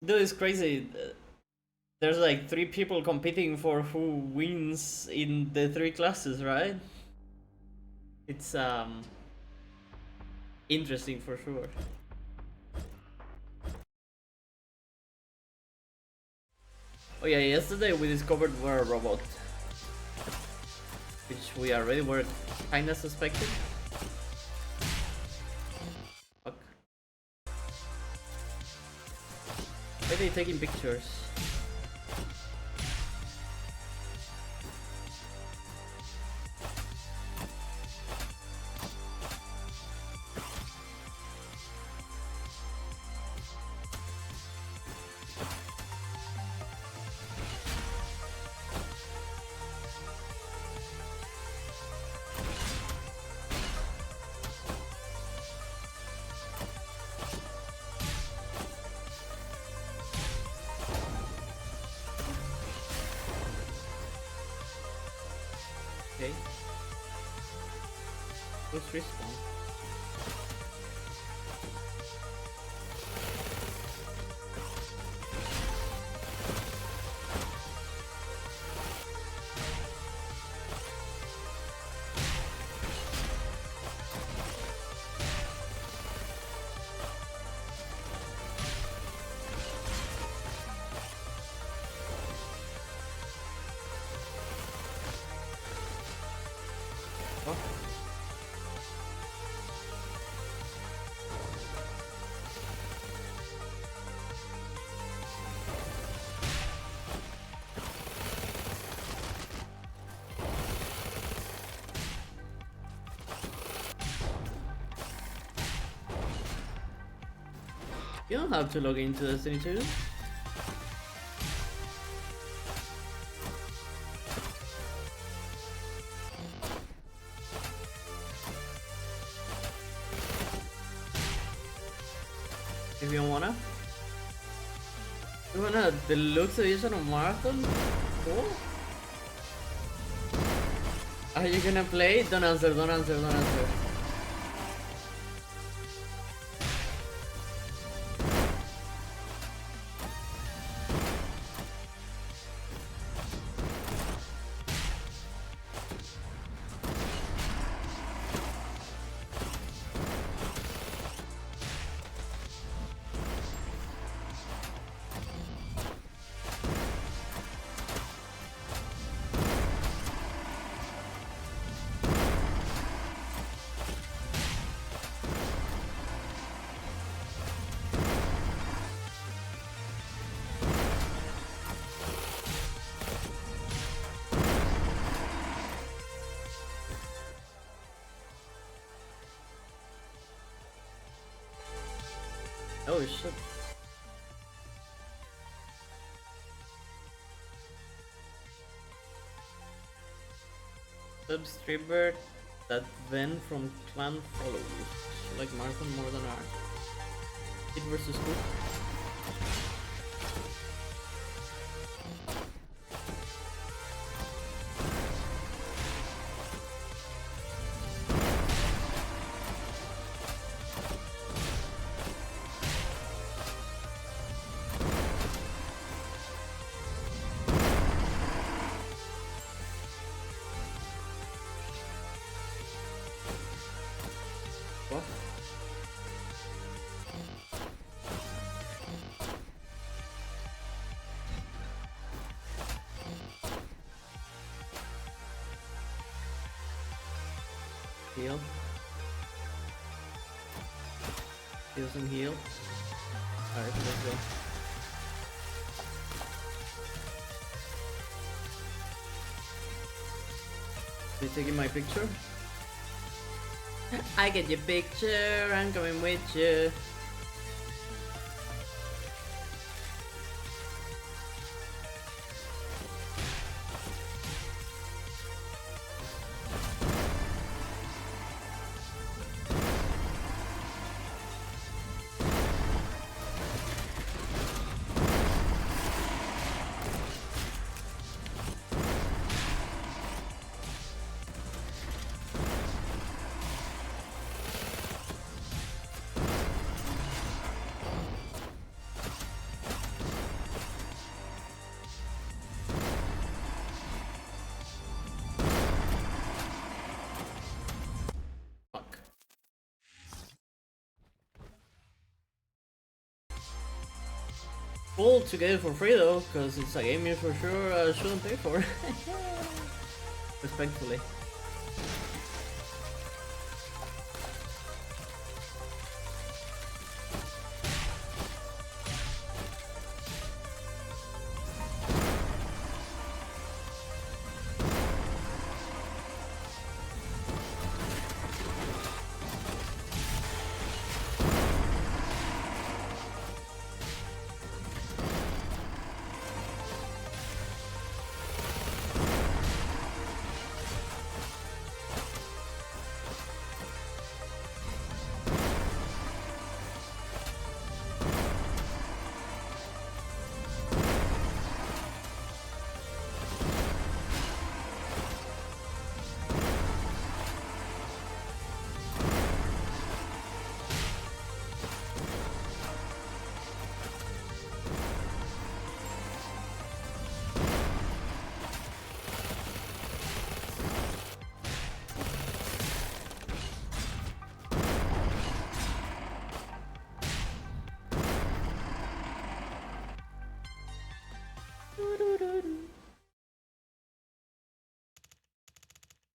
Dude, it's crazy. There's like 3 people competing for who wins in the 3 classes, right? It's interesting for sure. Oh yeah, yesterday we discovered we're a robot, which we already were kinda suspected. Fuck. Why are they taking pictures? Okay. Who's respawn? What? You don't have to log into Destiny 2. If you wanna. You want a deluxe edition of Marathon? Cool. Are you gonna play? Don't answer, don't answer, don't answer. Oh shit. Subscriber that Ven from Clan follows. She like Marathon more than art. It versus who? What? Heal. Heal some heal. Alright, let's go. You taking my picture? I get your picture, I'm coming with you. Cool to get it for free though, because it's a game you for sure shouldn't pay for. Respectfully.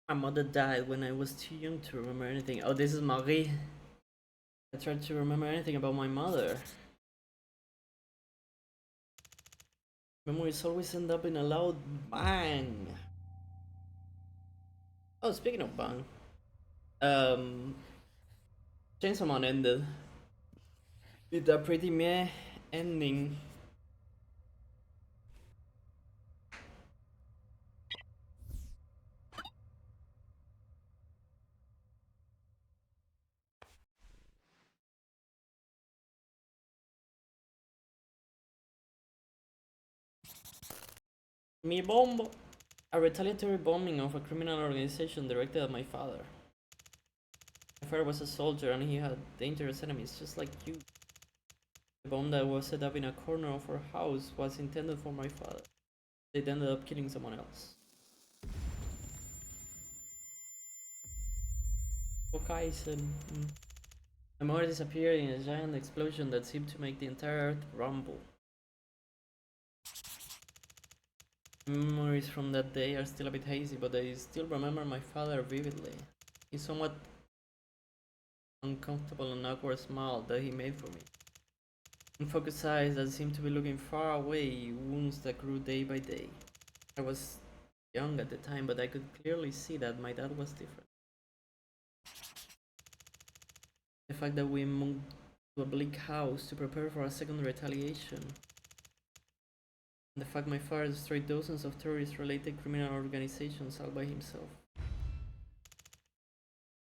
My mother died when I was too young to remember anything. Oh, this is Marie. I tried to remember anything about my mother. Memories always end up in a loud bang. Oh, speaking of bang, Chainsaw Man ended with a pretty meh ending. Mi bombo! A retaliatory bombing of a criminal organization directed at my father. My father was a soldier and he had dangerous enemies just like you. The bomb that was set up in a corner of our house was intended for my father. It ended up killing someone else. Okaisen. My mother disappeared in a giant explosion that seemed to make the entire earth rumble. Memories from that day are still a bit hazy, but I still remember my father vividly. His somewhat uncomfortable and awkward smile that he made for me. Unfocused eyes that seemed to be looking far away, wounds that grew day by day. I was young at the time, but I could clearly see that my dad was different. The fact that we moved to a bleak house to prepare for a second retaliation. And the fact my father destroyed dozens of terrorist-related criminal organizations all by himself.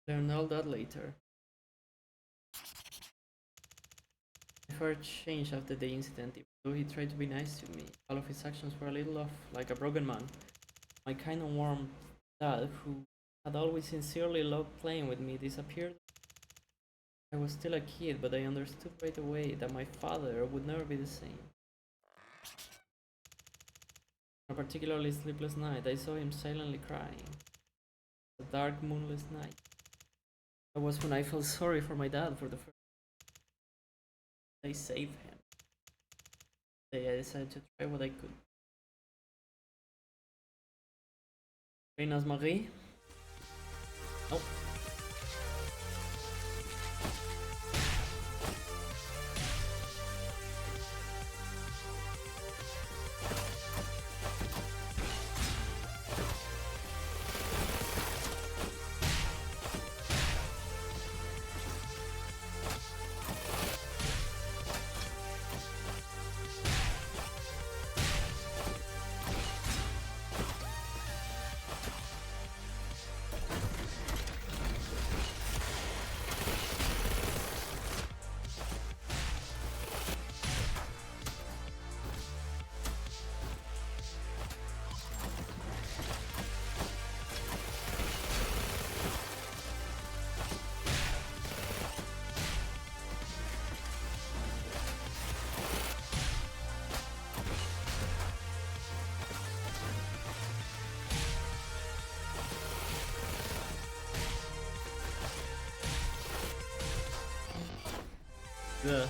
Learned all that later. My father changed after the incident, even though he tried to be nice to me. All of his actions were a little off, like a broken man. My kind of warm dad, who had always sincerely loved playing with me, disappeared. I was still a kid, but I understood right away that my father would never be the same. On a particularly sleepless night, I saw him silently crying. A dark, moonless night. That was when I felt sorry for my dad for the first time. I saved him. I decided to try what I could. Reina's Marie? Nope. Yeah.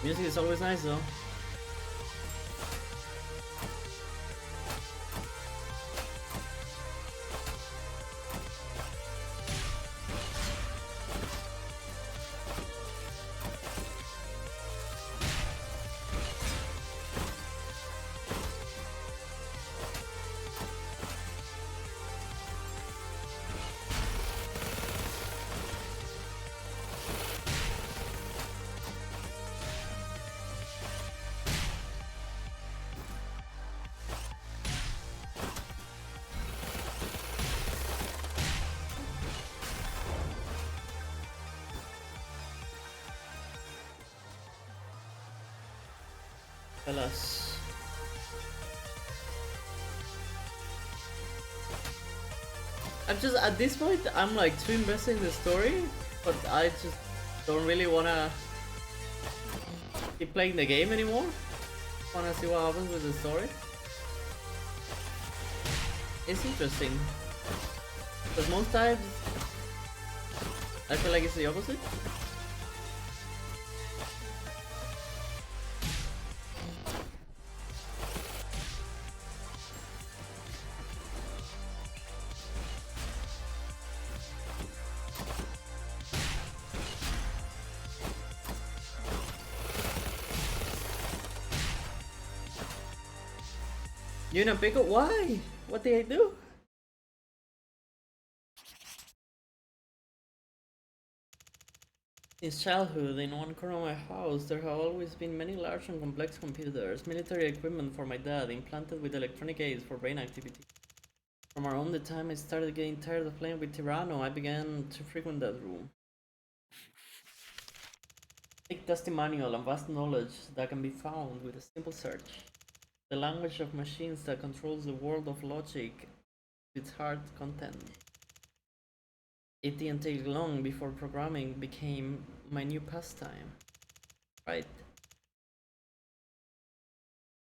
Music is always nice though. Fellas. I'm just at this point I'm like too invested in the story, but I just don't really wanna keep playing the game anymore. Wanna see what happens with the story. It's interesting. But most times I feel like it's the opposite. You know, Pickle, why? What did I do? Since childhood, in one corner of my house, there have always been many large and complex computers, military equipment for my dad, implanted with electronic aids for brain activity. From around the time I started getting tired of playing with Tyranno, I began to frequent that room. Thick dusty manual and vast knowledge that can be found with a simple search. The language of machines that controls the world of logic with hard content. It didn't take long before programming became my new pastime. Right.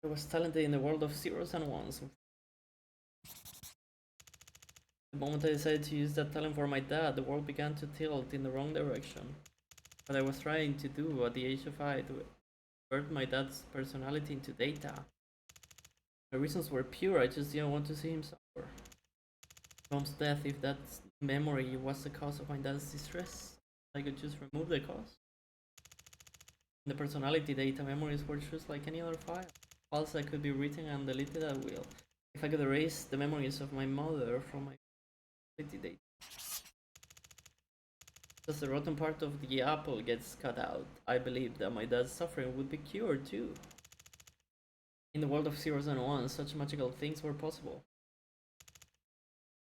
I was talented in the world of zeros and ones. The moment I decided to use that talent for my dad, the world began to tilt in the wrong direction. What I was trying to do at the age of 5 to convert my dad's personality into data. The reasons were pure, I just didn't want to see him suffer. Mom's death, if that memory was the cause of my dad's distress, I could just remove the cause. The personality data memories were just like any other file. Files that could be written and deleted at will. If I could erase the memories of my mother from my personality data. As the rotten part of the apple gets cut out, I believed that my dad's suffering would be cured too. In the world of zeros and ones, such magical things were possible.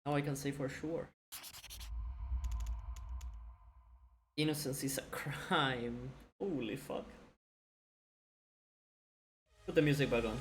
Now I can say for sure. Innocence is a crime. Holy fuck. Put the music back on.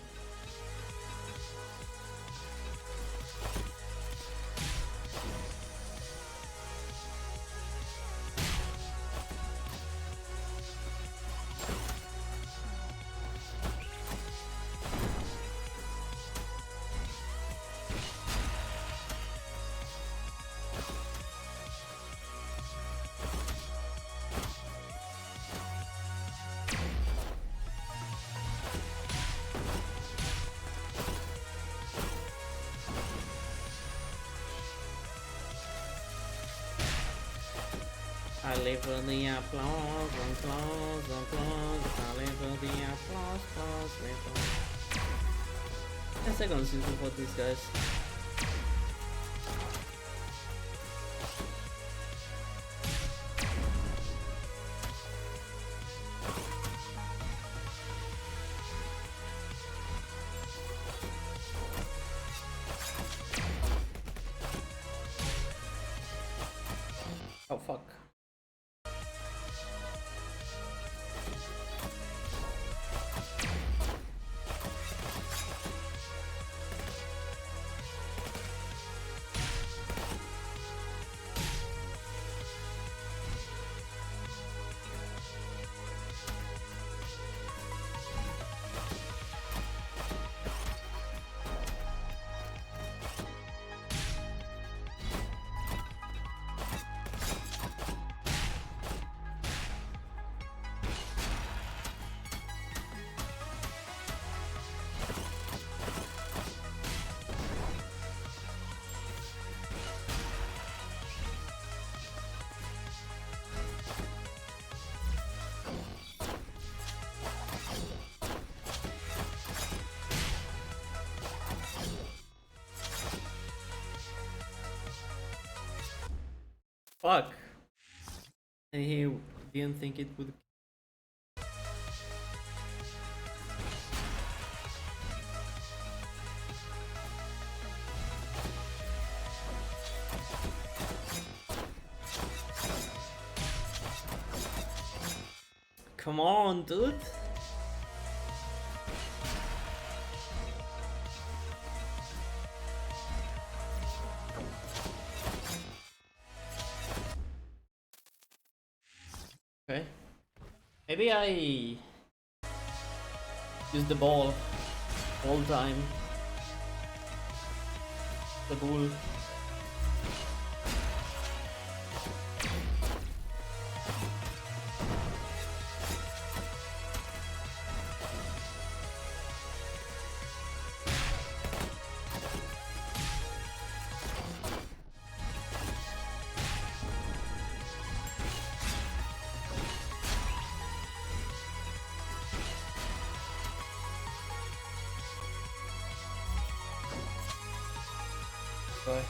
I live for the applause, applause, applause. I live for the applause, applause, applause. 10 seconds to support these guys. Oh fuck. fuck? And he didn't think it would. Come on, dude. Okay. Maybe I use the ball all time. The bull. Okay.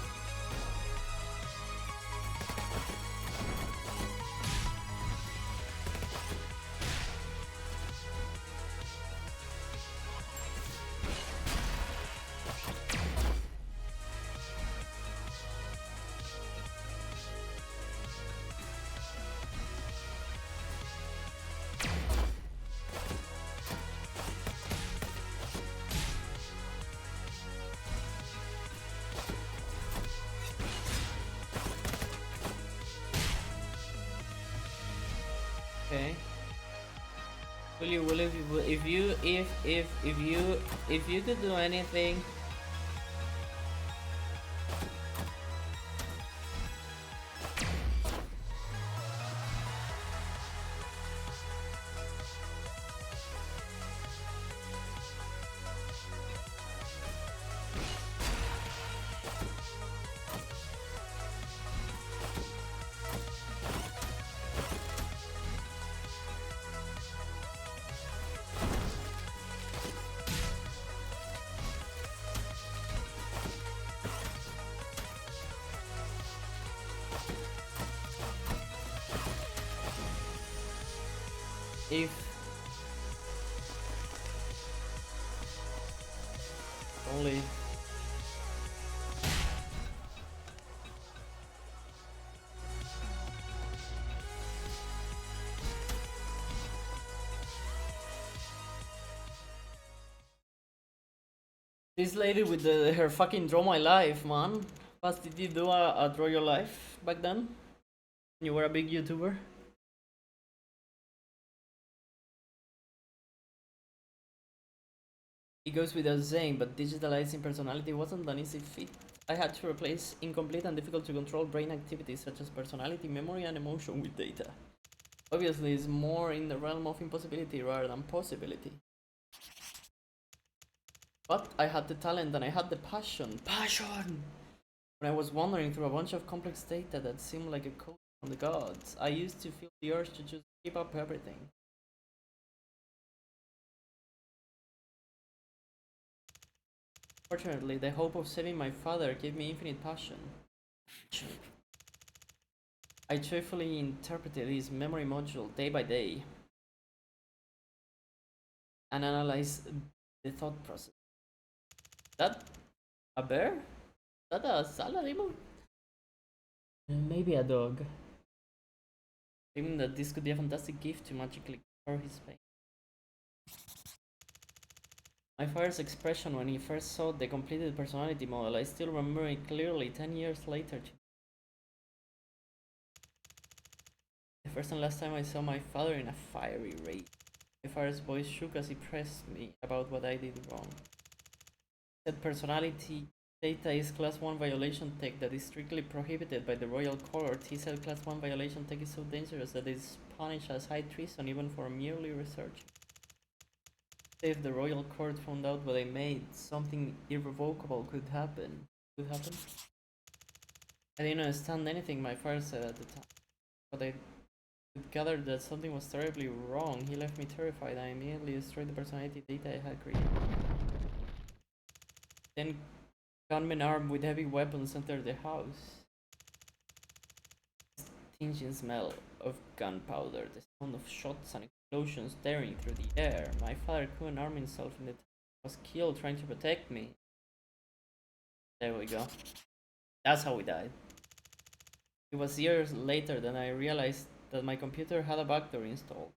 Okay. Will if you could do anything. If only this lady with her fucking draw my life, man. What did you do a draw your life back then? You were a big YouTuber. It goes without saying, but digitalizing personality wasn't an easy feat. I had to replace incomplete and difficult to control brain activities such as personality, memory, and emotion with data. Obviously, it's more in the realm of impossibility rather than possibility. But I had the talent and I had the passion. Passion! When I was wandering through a bunch of complex data that seemed like a code from the gods, I used to feel the urge to just keep up everything. Fortunately, the hope of saving my father gave me infinite passion. I cheerfully interpreted his memory module day by day and analyzed the thought process. That a bear? That a salad emote? Maybe a dog. Thinking that this could be a fantastic gift to magically cure his pain. My father's expression when he first saw the completed personality model, I still remember it clearly 10 years later. The first and last time I saw my father in a fiery rage. My father's voice shook as he pressed me about what I did wrong. He said personality data is class 1 violation tech that is strictly prohibited by the royal court. He said class 1 violation tech is so dangerous that it is punished as high treason even for merely researching. If the royal court found out what I made, something irrevocable could happen. I didn't understand anything my father said at the time, but I gathered that something was terribly wrong. He left me terrified. I immediately destroyed the personality data I had created. Then gunmen armed with heavy weapons entered the house. stinging smell of gunpowder, the sound of shots and explosions tearing through the air. My father couldn't arm himself in the time he was killed trying to protect me. There we go. That's how we died. It was years later that I realized that my computer had a backdoor installed.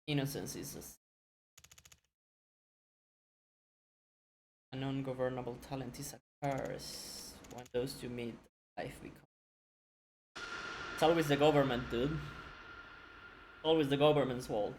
Innocence is an ungovernable talent is a curse. When those two meet, life becomes. It's always the government, dude. Always the government's fault.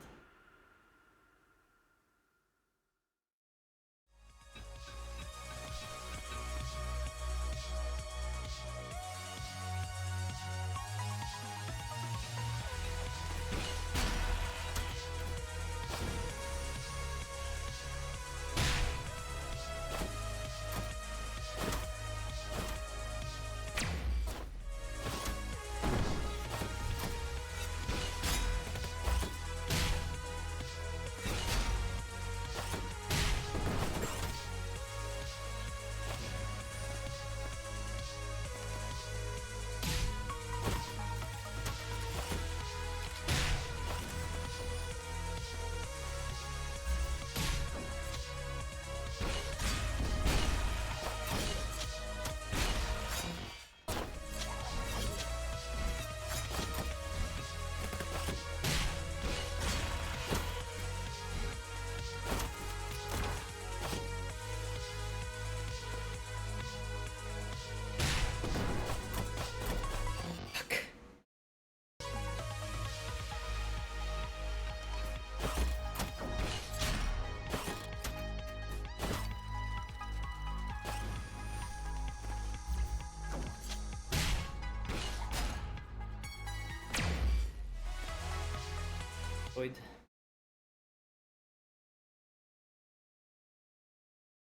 Void.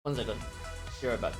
One second. Be right back.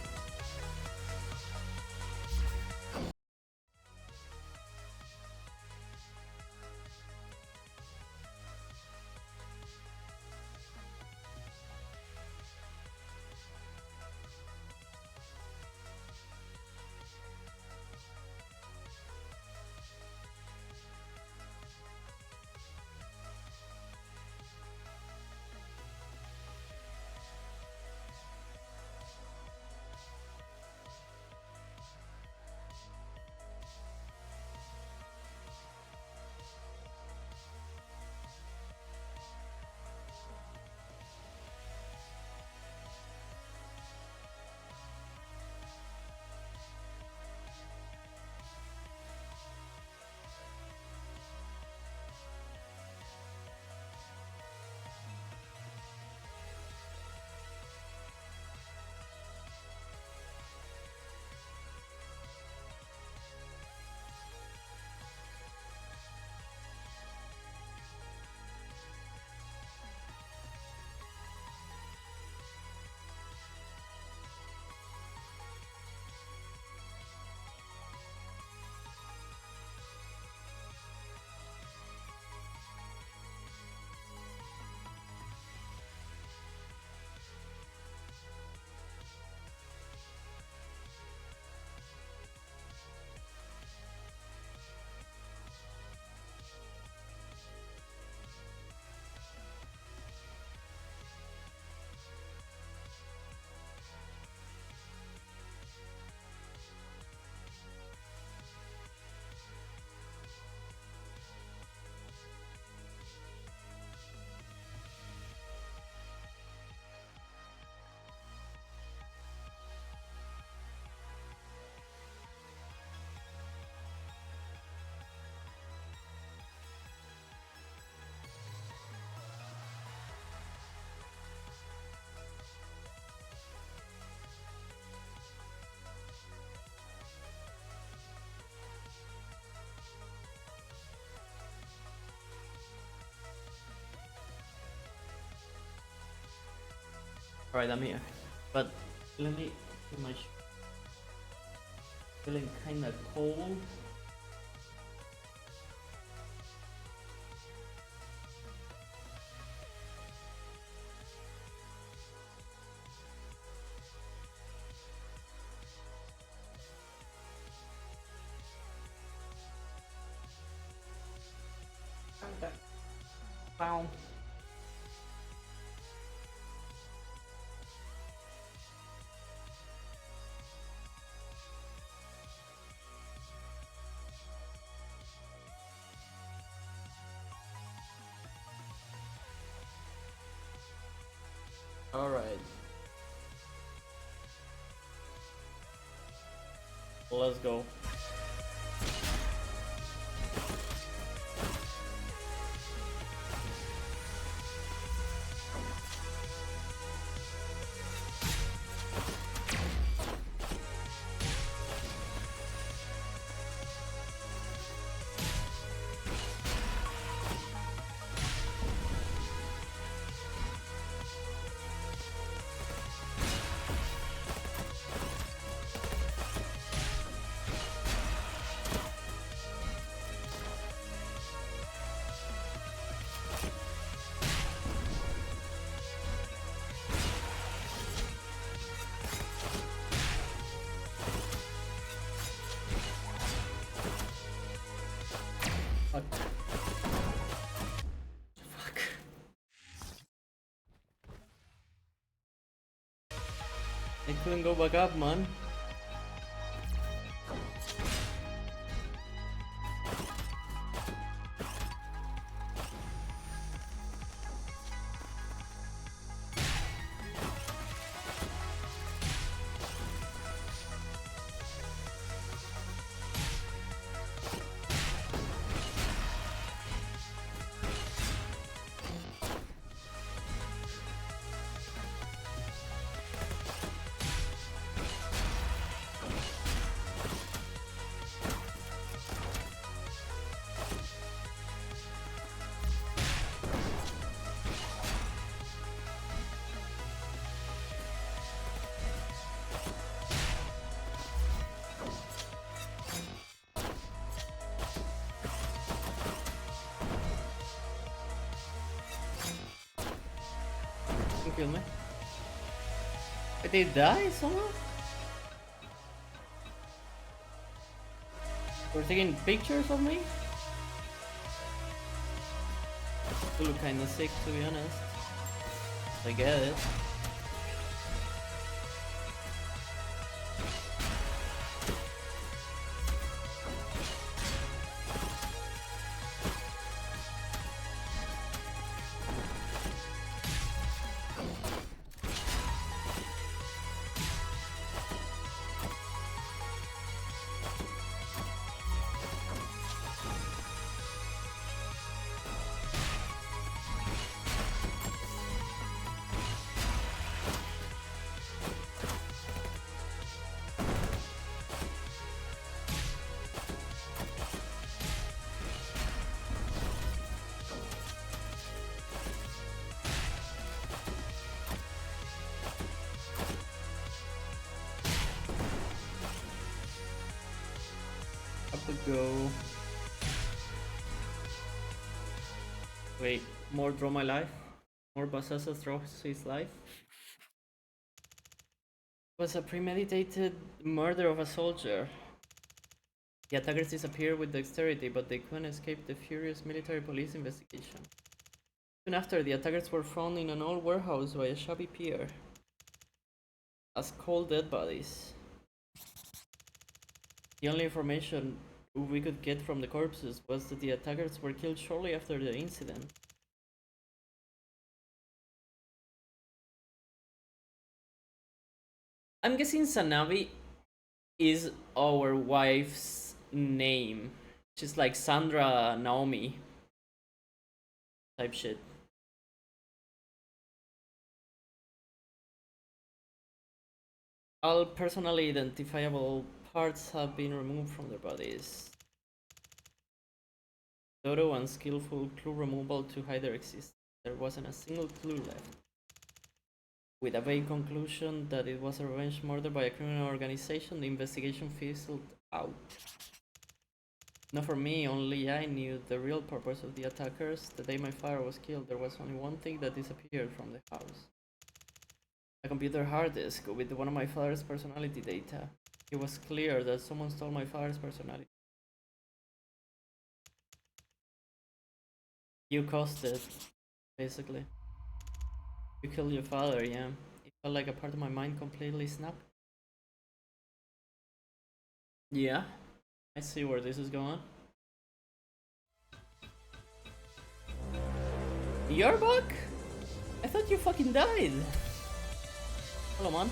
Alright, I'm here. But let me put my feeling kinda cold. pow. All right. Let's go. Fuck. Fuck. I couldn't go back up, man. Don't kill me. Did they die somehow? We're taking pictures of me? You look kinda sick, to be honest. I get it. Have to go. Wait, more draw my life? More Basasa draws his life? It was a premeditated murder of a soldier. The attackers disappeared with dexterity, but they couldn't escape the furious military police investigation. Soon after, the attackers were found in an old warehouse by a shabby pier as cold dead bodies. The only information we could get from the corpses was that the attackers were killed shortly after the incident. I'm guessing Sanabi is our wife's name. She's like Sandra Naomi type shit. All personally identifiable parts have been removed from their bodies. Thorough and skillful clue removal to hide their existence. There wasn't a single clue left. With a vague conclusion that it was a revenge murder by a criminal organization, the investigation fizzled out. Not for me, only I knew the real purpose of the attackers. The day my father was killed, there was only one thing that disappeared from the house. A computer hard disk with one of my father's personality data. It was clear that someone stole my father's personality. You caused it. basically. You killed your father, yeah. It felt like a part of my mind completely snapped. Yeah, I see where this is going. You're back? I thought you fucking died. Hello, man.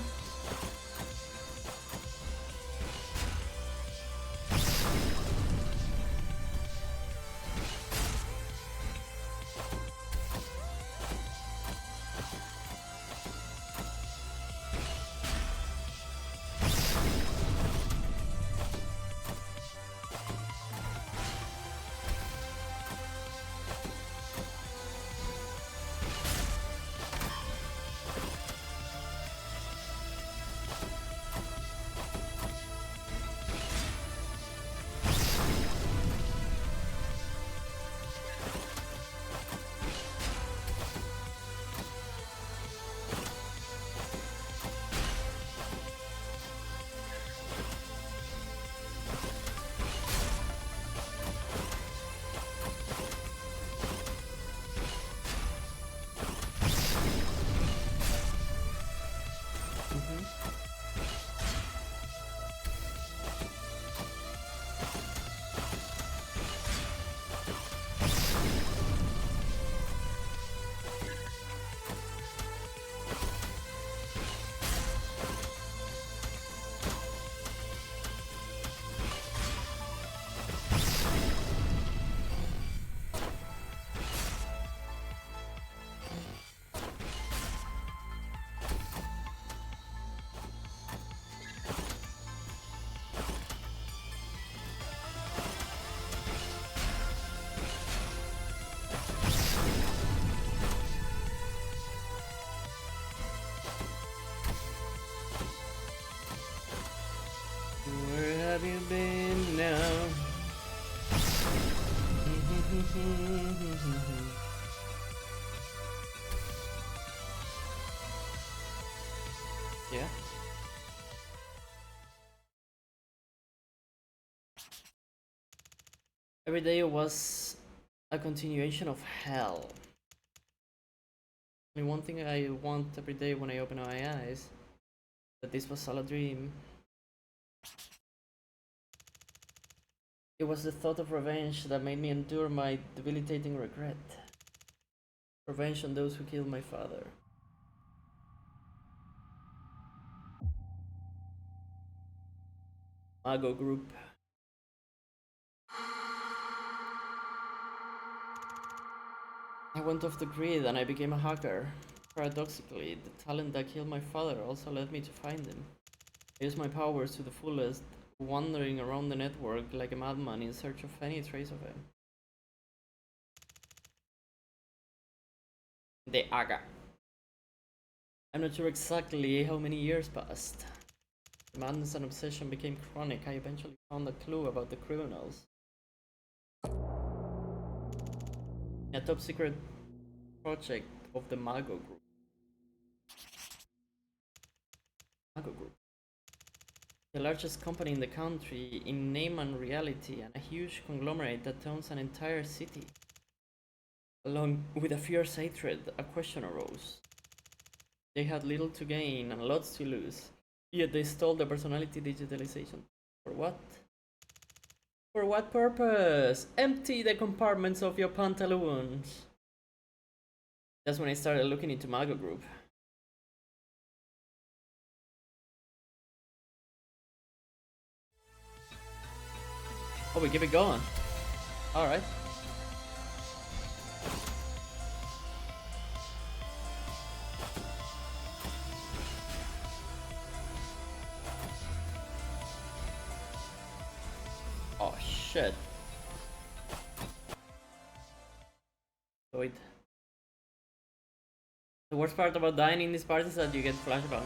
Where have you been now? Yeah. Every day was a continuation of hell. Only one thing I want every day when I open my eyes, that this was all a dream. It was the thought of revenge that made me endure my debilitating regret. Revenge on those who killed my father. Mago Group. I went off the grid and I became a hacker. Paradoxically, the talent that killed my father also led me to find him. I used my powers to the fullest, wandering around the network like a madman in search of any trace of him. The Aga. I'm not sure exactly how many years passed. The madness and obsession became chronic. I eventually found a clue about the criminals. A top secret project of the Mago Group. Mago Group. The largest company in the country in name and reality, and a huge conglomerate that owns an entire city. Along with a fierce hatred, a question arose. They had little to gain and lots to lose, yet they stole the personality digitalization. For what? For what purpose? Empty the compartments of your pantaloons. That's when I started looking into Mago Group. Oh, we keep it going. Alright. Oh shit. Wait. The worst part about dying in this part is that you get flashbang.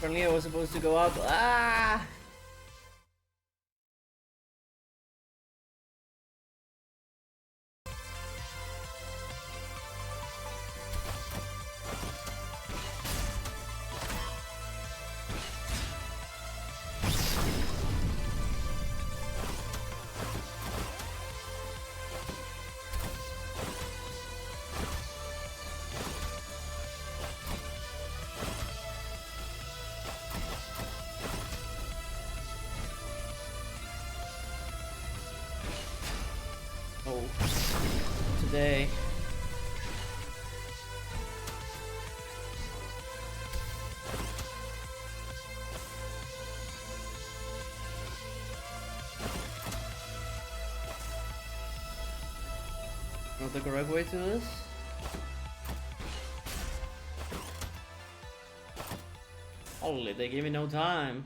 Apparently I was supposed to go up. Ah! Oh, today. Not the correct way to do this? Holy, they give me no time.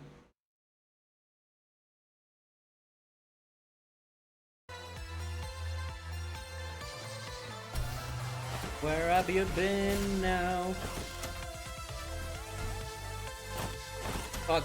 Where have you been now? Fuck.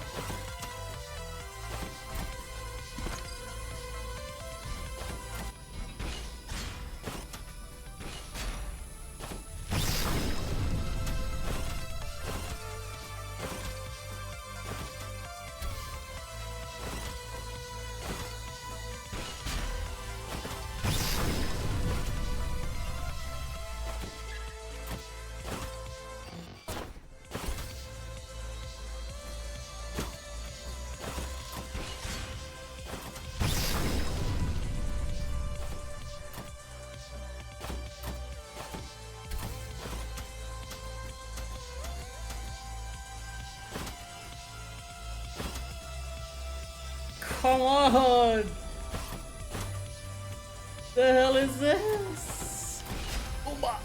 Come on! The hell is this? Oba!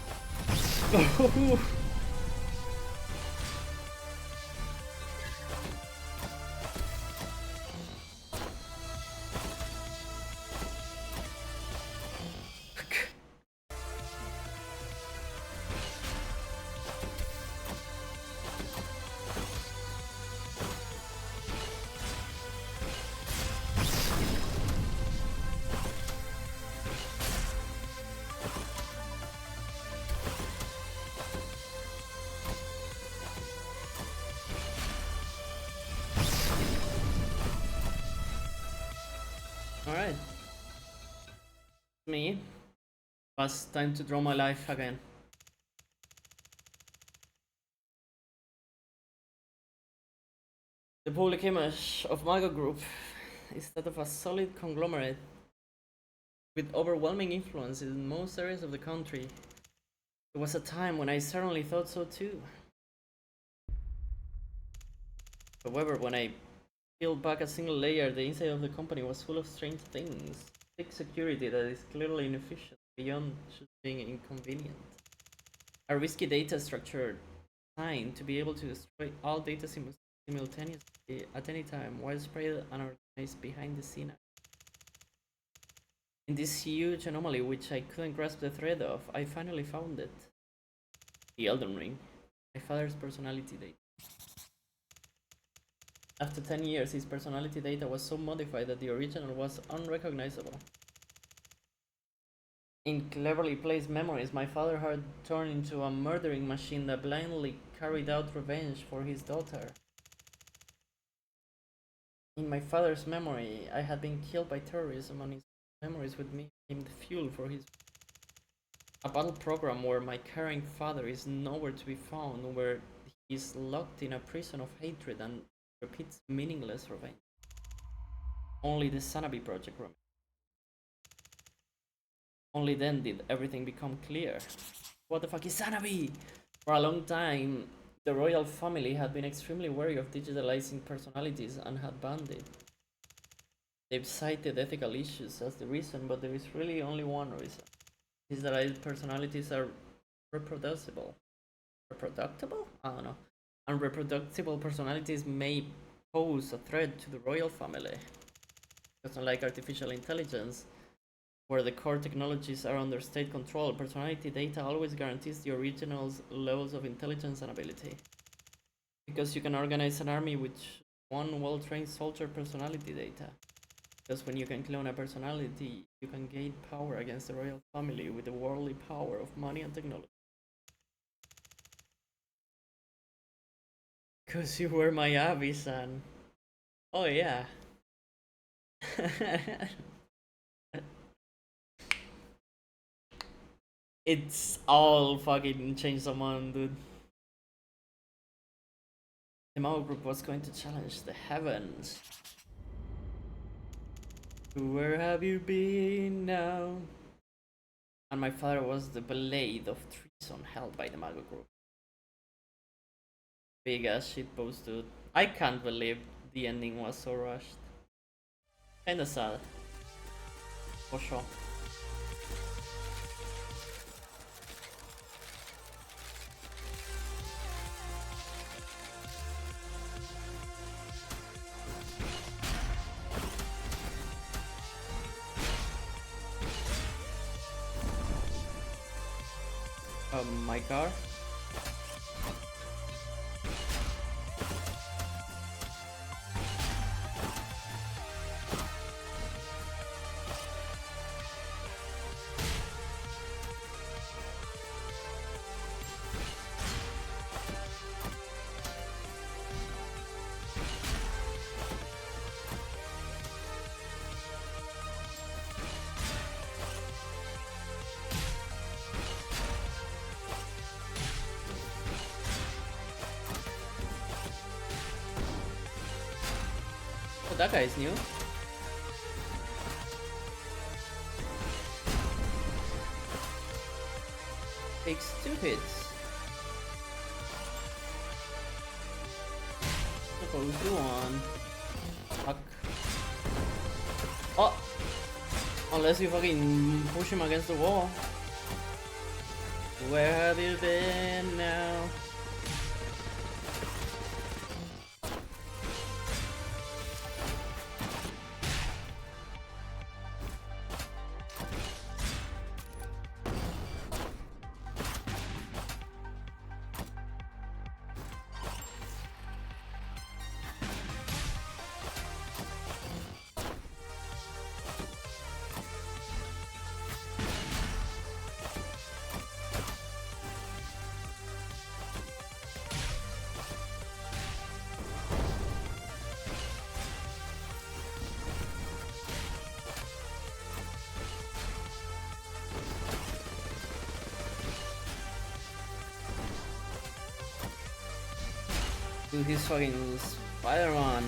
Alright. Me. Was time to draw my life again. The public image of Mago Group is that of a solid conglomerate with overwhelming influence in most areas of the country. There was a time when I certainly thought so too. However, when I peeled back a single layer, the inside of the company was full of strange things. Thick security that is clearly inefficient beyond just being inconvenient. A risky data structure designed to be able to destroy all data simultaneously at any time, widespread and organized behind the scene. In this huge anomaly, which I couldn't grasp the thread of, I finally found it. The Elden Ring. My father's personality data. After 10 years, his personality data was so modified that the original was unrecognizable. In cleverly placed memories, my father had turned into a murdering machine that blindly carried out revenge for his daughter. In my father's memory, I had been killed by terrorism, and his memories with me became the fuel for his... A battle program where my caring father is nowhere to be found, where he is locked in a prison of hatred and repeats meaningless revenge. Only the Sanabi project remained. Only then did everything become clear. What the fuck is Sanabi? For a long time, the royal family had been extremely wary of digitalizing personalities and had banned it. They've cited ethical issues as the reason, but there is really only one reason. Digitalized personalities are reproducible. Reproductible? I don't know. And reproducible personalities may pose a threat to the royal family. Just unlike artificial intelligence, where the core technologies are under state control, personality data always guarantees the original's levels of intelligence and ability. Because you can organize an army with one well-trained soldier personality data. Because when you can clone a personality, you can gain power against the royal family with the worldly power of money and technology. Because you were my Abby-san. Oh yeah. It's all fucking Chainsaw Man, dude. The Mao group was going to challenge the heavens. Where have you been now? And my father was the blade of treason held by the Mago group. Big ass shitpost, dude. I can't believe the ending was so rushed. Kinda sad. For sure. My car. Oh, that guy is new. Takes 2 hits. Supposed to 1. Fuck. Oh! Unless you fucking push him against the wall. Where have you been now? Dude, he's fucking Spider-Man.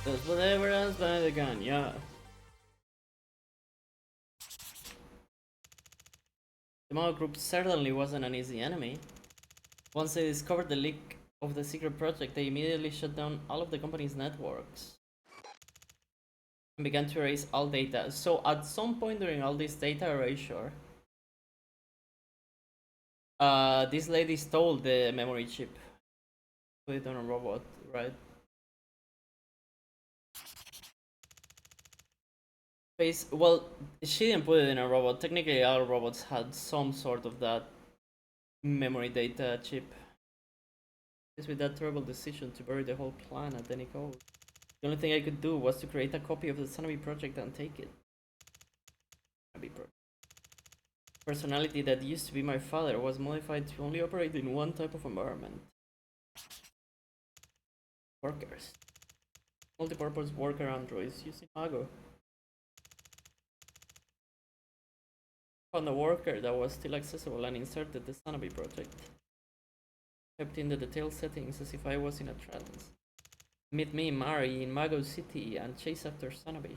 Does whatever else by the gun, yeah. The Mao group certainly wasn't an easy enemy. Once they discovered the leak of the secret project, they immediately shut down all of the company's networks and began to erase all data. So at some point during all this data erasure, this lady stole the memory chip. Put it on a robot, right? Well, she didn't put it in a robot. Technically, all robots had some sort of that memory data chip. Just with that terrible decision to bury the whole plan at any cost. The only thing I could do was to create a copy of the Tsunami project and take it. Personality that used to be my father was modified to only operate in one type of environment. Workers. Multi-purpose worker androids using Mago. Found a worker that was still accessible and inserted the Sanabi project. Kept in the detailed settings as if I was in a trance. Meet me, Mari, in Mago City and chase after Sanabi.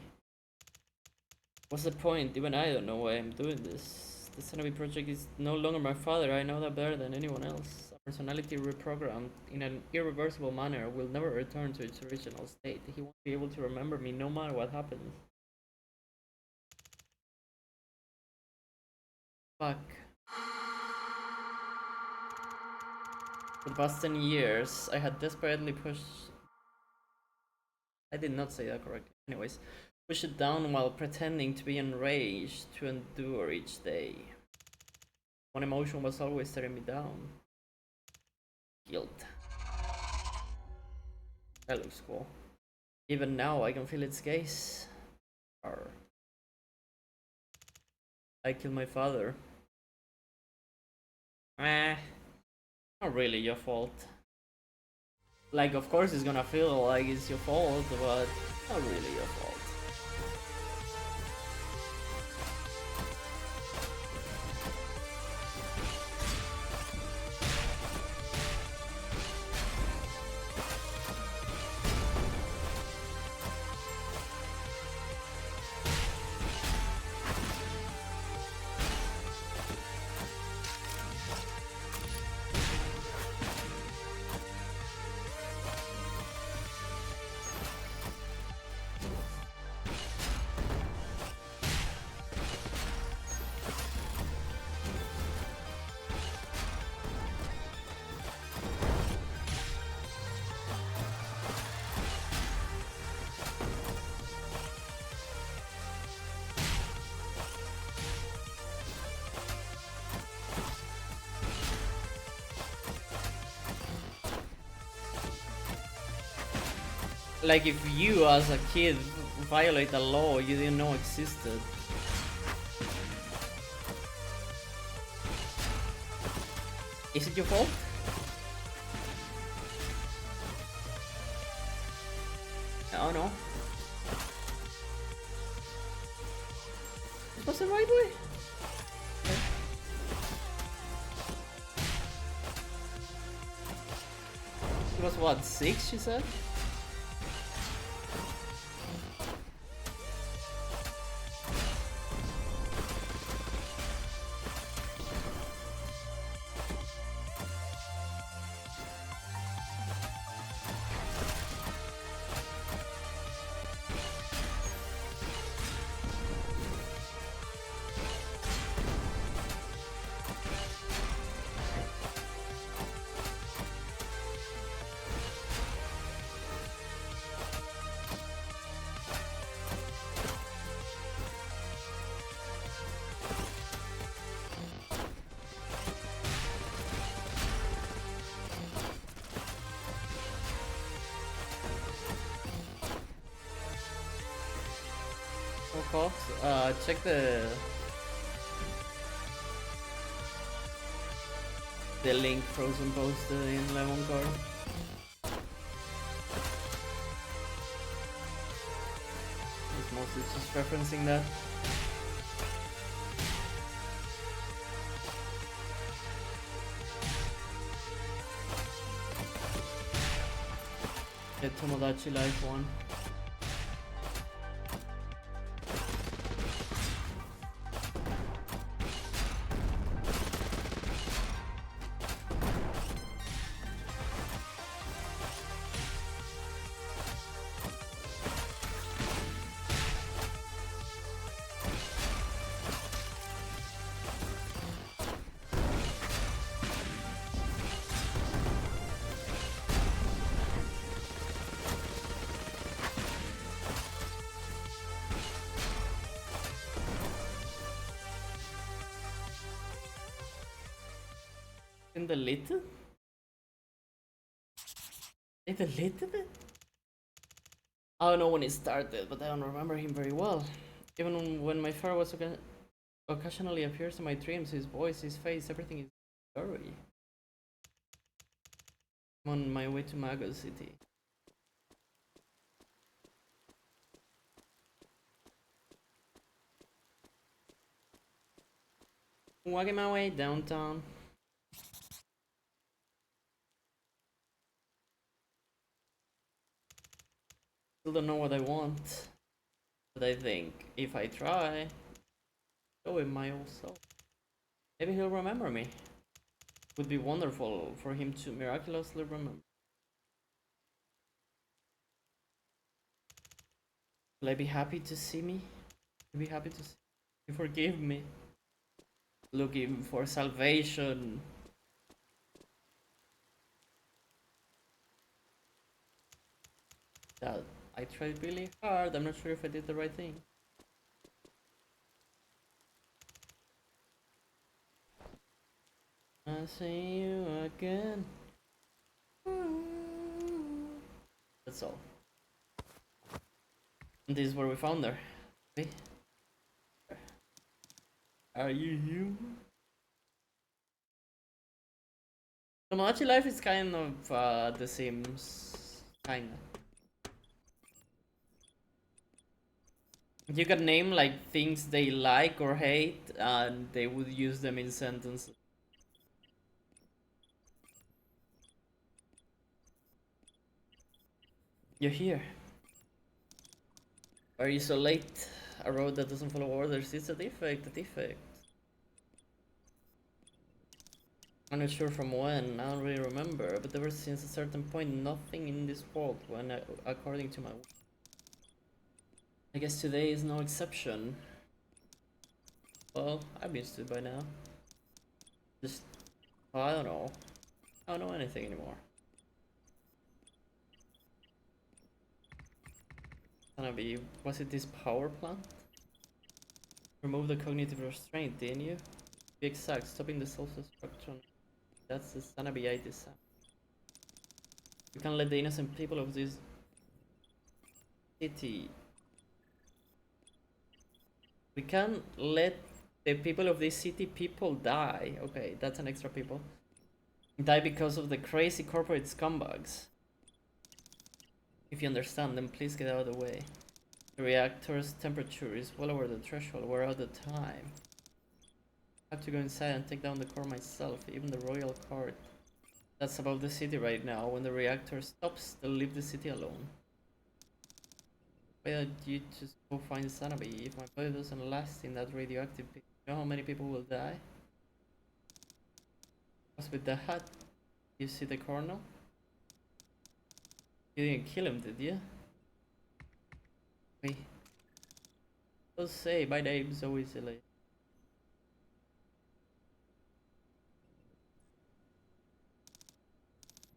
What's the point? Even I don't know why I'm doing this. The Sanabi project is no longer my father. I know that better than anyone else. A personality reprogrammed in an irreversible manner will never return to its original state. He won't be able to remember me no matter what happens. Fuck. For the past 10 years, I had desperately pushed... I did not say that correctly. Anyways, push it down while pretending to be enraged to endure each day. One emotion was always tearing me down. Guilt. That looks cool. Even now, I can feel its gaze. Arr. I killed my father. Not really your fault. Like, of course it's gonna feel like it's your fault, but not really your fault. Like if you as a kid violate a law you didn't know existed. Is it your fault? Oh no. This was the right way? Okay. It was what, 6 you said? Fox, check the link Frozen posted in Lemon Card. It's mostly just referencing that. The Tomodachi Life one. Deleted? It deleted it? I don't know when it started, but I don't remember him very well. Even when my father was occasionally appears in my dreams, his voice, his face, everything is blurry. I'm on my way to Mago City. Walking my way downtown. Still don't know what I want. But I think if I try, show him my old self. Maybe he'll remember me. Would be wonderful for him to miraculously remember. Will I be happy to see me? Will I be happy to see me? Forgive me. Looking for salvation. That I tried really hard. I'm not sure if I did the right thing. I'll see you again. That's all. And this is where we found her. Okay. Are you human? Tomodachi Life is kind of The Sims. Kinda. You can name like things they like or hate, and they would use them in sentences. You're here. Why are you so late? A road that doesn't follow orders is a defect, a defect. I'm not sure from when, I don't really remember, but ever since a certain point, nothing in this world went according to my wish. I guess today is no exception. Well, I'm used to it by now. Just, well, I don't know. I don't know anything anymore. Gonna be, was it this power plant? Remove the cognitive restraint, didn't you? Be exact, stopping the self-destruction. That's the Sanabi I design. You can't let the innocent people of this city. We can't let the people of this city die. Okay, that's an extra people. Die because of the crazy corporate scumbags. If you understand, then please get out of the way. The reactor's temperature is well over the threshold. We're out of time. I have to go inside and take down the core myself, even the royal court. That's above the city right now. When the reactor stops, they'll leave the city alone. Why don't you just go find Sanabi? If my body doesn't last in that radioactive pit, you know how many people will die? What's with the hat? You see the colonel? You didn't kill him, did you? Wait. Don't say my name so easily.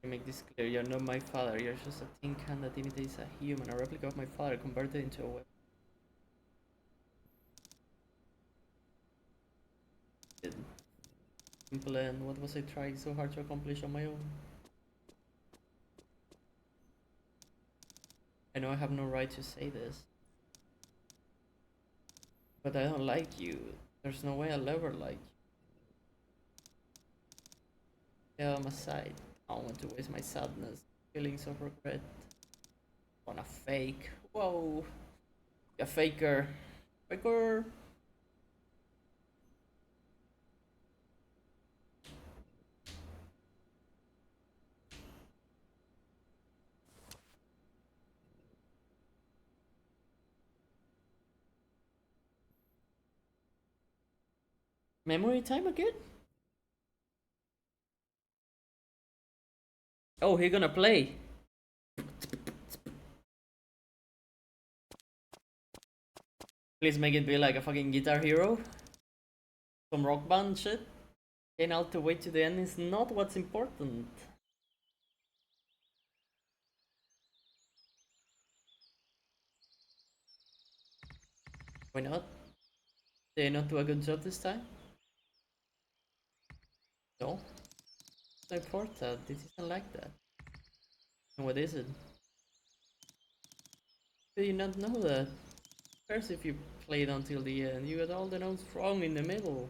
To make this clear, you're not my father. You're just a tin can that imitates a human, a replica of my father converted into a weapon. Simple, and what was I trying so hard to accomplish on my own? I know I have no right to say this, but I don't like you. There's no way I'll ever like you. Yeah, I'm aside. I don't want to waste my sadness, feelings of regret on a fake. Whoa, a faker. Faker. Memory time again? Oh, he gonna play. Please make it be like a fucking Guitar Hero. Some rock band shit. Getting all the way to the end is not what's important. Why not? Did I not do a good job this time? No? So important. This isn't like that. And what is it? Do you not know that? First, if you played until the end, you got all the notes wrong in the middle.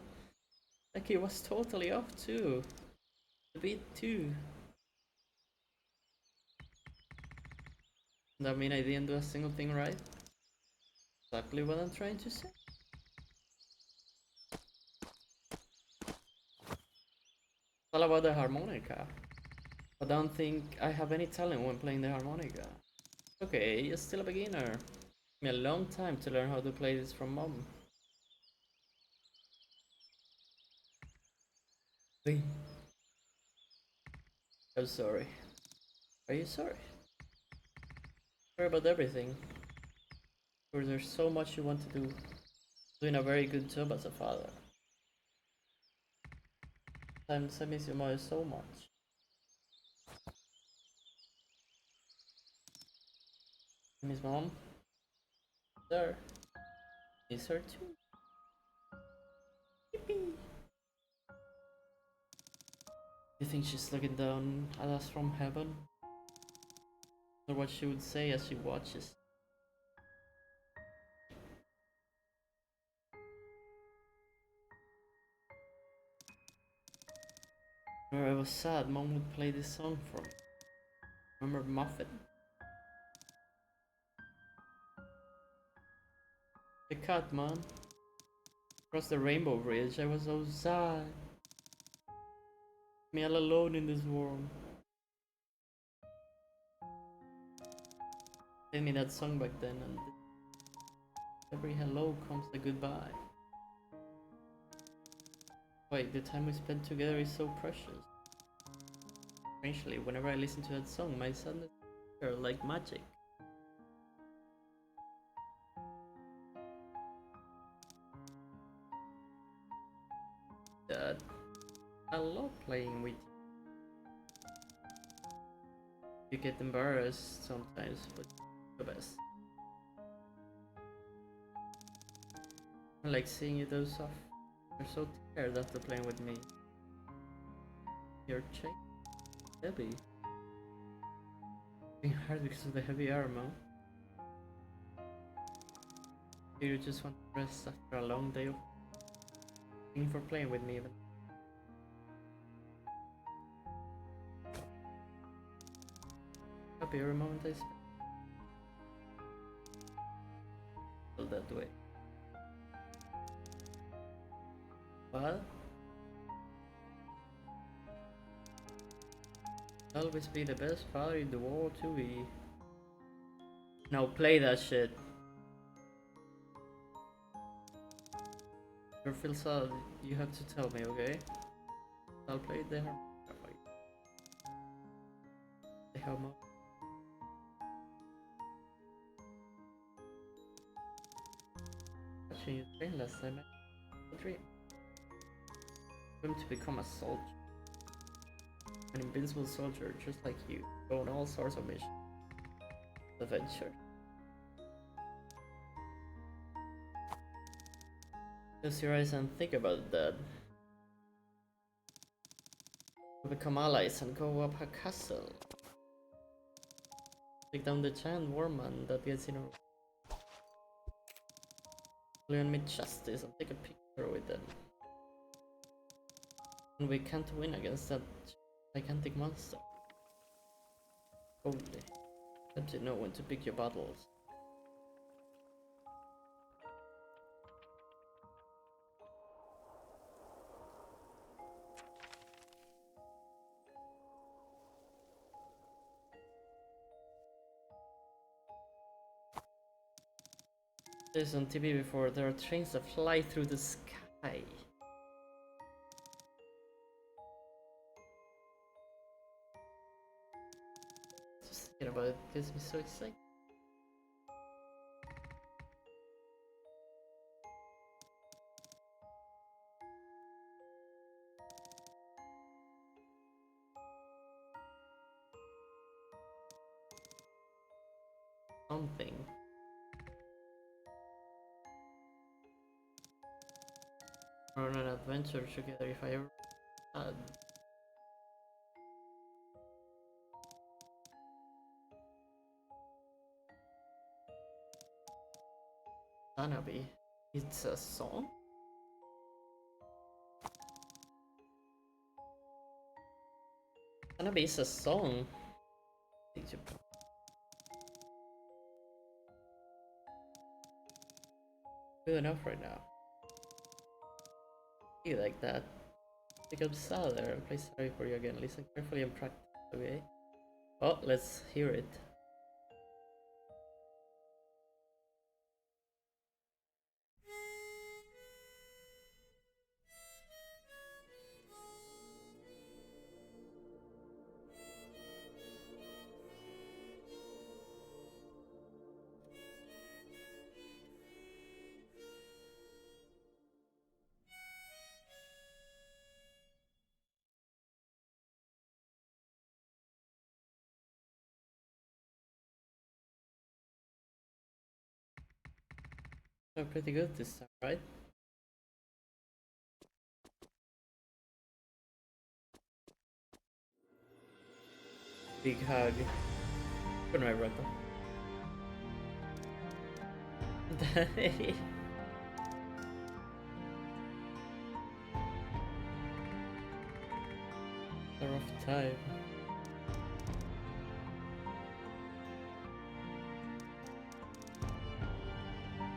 Like it was totally off too. A bit too. That mean I didn't do a single thing right? Exactly what I'm trying to say. all about the harmonica. I don't think I have any talent when playing the harmonica. Okay, you're still a beginner. Took me a long time to learn how to play this from mom. Wait. I'm sorry. Are you sorry? Sorry about everything. Or there's so much you want to do. Doing a very good job as a father. Sometimes I miss your mother so much. I miss mom. There. Miss her too. Yippee. You think she's looking down at us from heaven? Or what she would say as she watches? Whenever I was sad, mom would play this song for me. Remember Muffin? The cat, man. Across the rainbow bridge, I was so sad. Me all alone in this world. Played me that song back then, and every hello comes a goodbye. Wait, the time we spent together is so precious. Strangely, whenever I listen to that song, my sadness is like magic. Dad, I love playing with you. You get embarrassed sometimes, but the best. I like seeing you doze off. You're so tired after playing with me. Your cheek heavy. Being hard because of the heavy armor. You just want to rest after a long day of thank you for playing with me even. Happy every moment I spend. Feel that way. What? Always be the best father in the world to be. Now play that shit. If you feel sad, you have to tell me, okay? I'll play the harmonica for you. The harmonica. Watching you train last time, I dream. I'm to become a soldier. An invincible soldier just like you. Go on all sorts of missions. Adventure. Close your eyes and think about that. We'll become allies and go up a castle. Take down the giant warman that gets in our way. And meet justice and take a picture with them. And we can't win against that gigantic monster. Holy. Let you know when to pick your battles. This on TV before, there are trains that fly through the sky. Just thinking about it gets me so excited. Something. Or an adventure together if I ever had. Hanabi. It's a song? Hanabi is a song. Good enough right now. You like that? Become sadder and play sorry for you again. Listen carefully and practice, okay? Oh, let's hear it. Oh, pretty good this time, right? Big hug. Good night, Rocco. A rough time.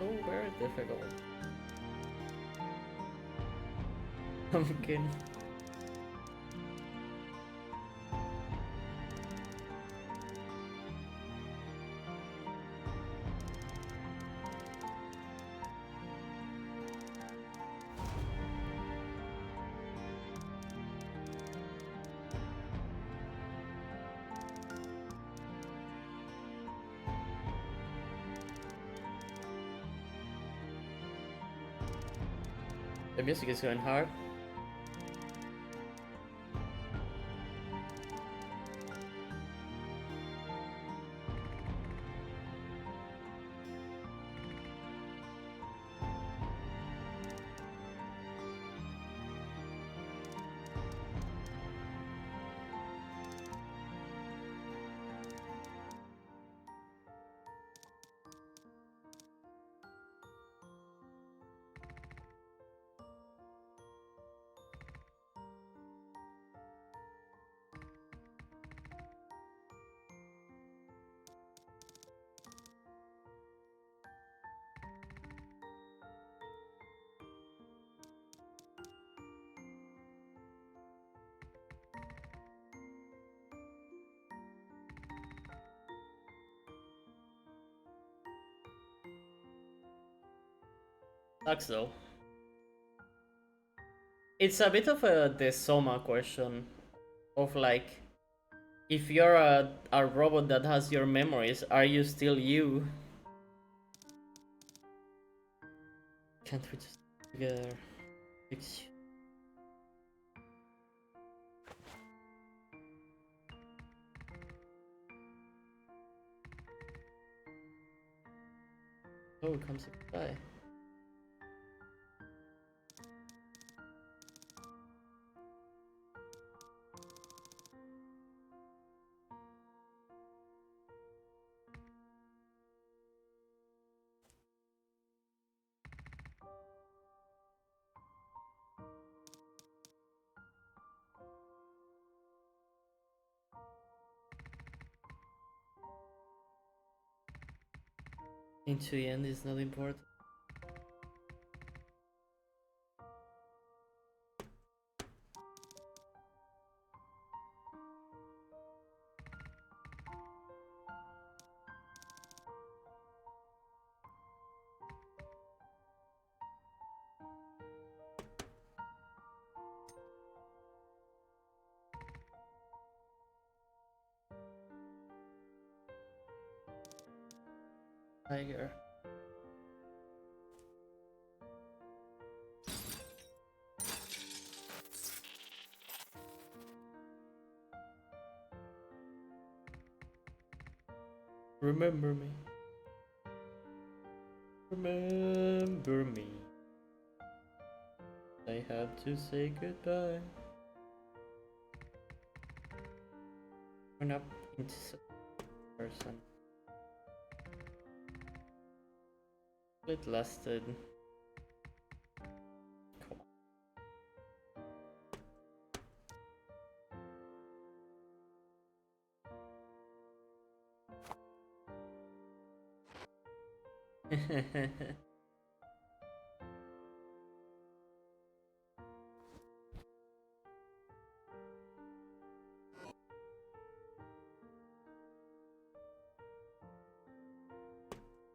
Oh, very difficult. Pumpkin. The music is going hard. Sucks though. It's a bit of the Soma question of like, if you're a robot that has your memories, are you still you? Can't we just together fix you? Oh, comes a guy. Into the end is not important. Tiger. Remember me. Remember me. I have to say goodbye. Turn up into person. It lasted. Come on.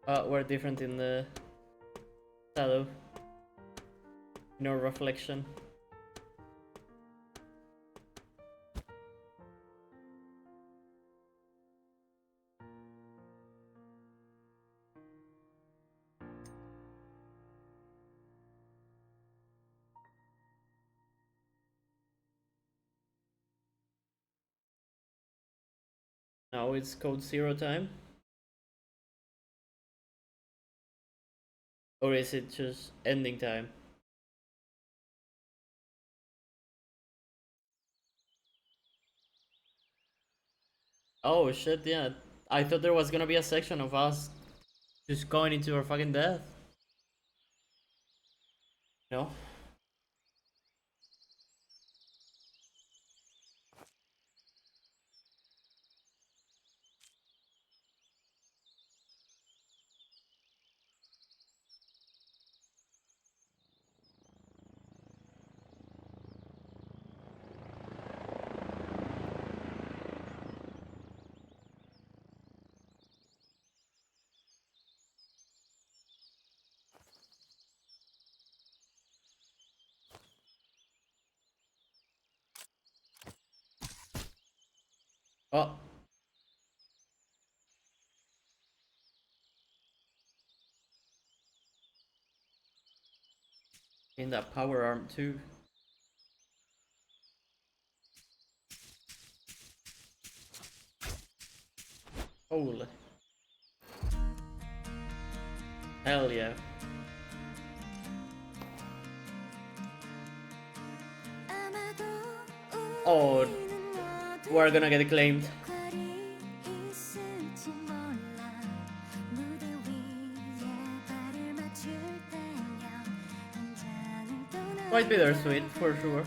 We're different in the shadow. No reflection. Now it's code 0 time. Or is it just ending time? Oh shit, yeah. I thought there was gonna be a section of us just going into our fucking death. No? Oh. In that power arm too. Holy. Hell yeah. Oh, we're gonna get claimed. Quite bittersweet, for sure.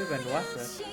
When was it?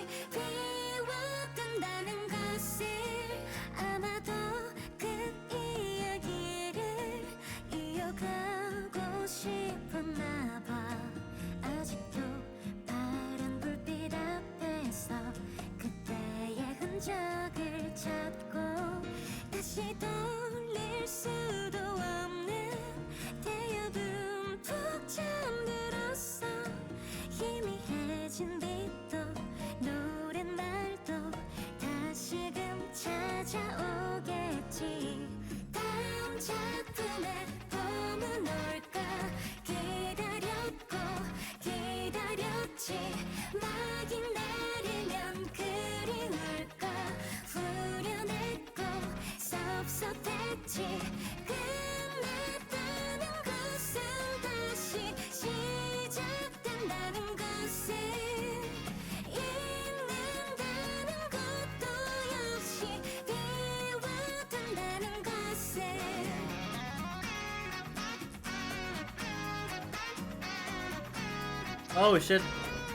Oh shit,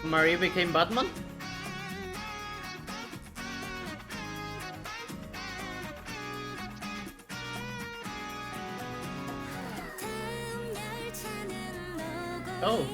Marie became Batman? Oh.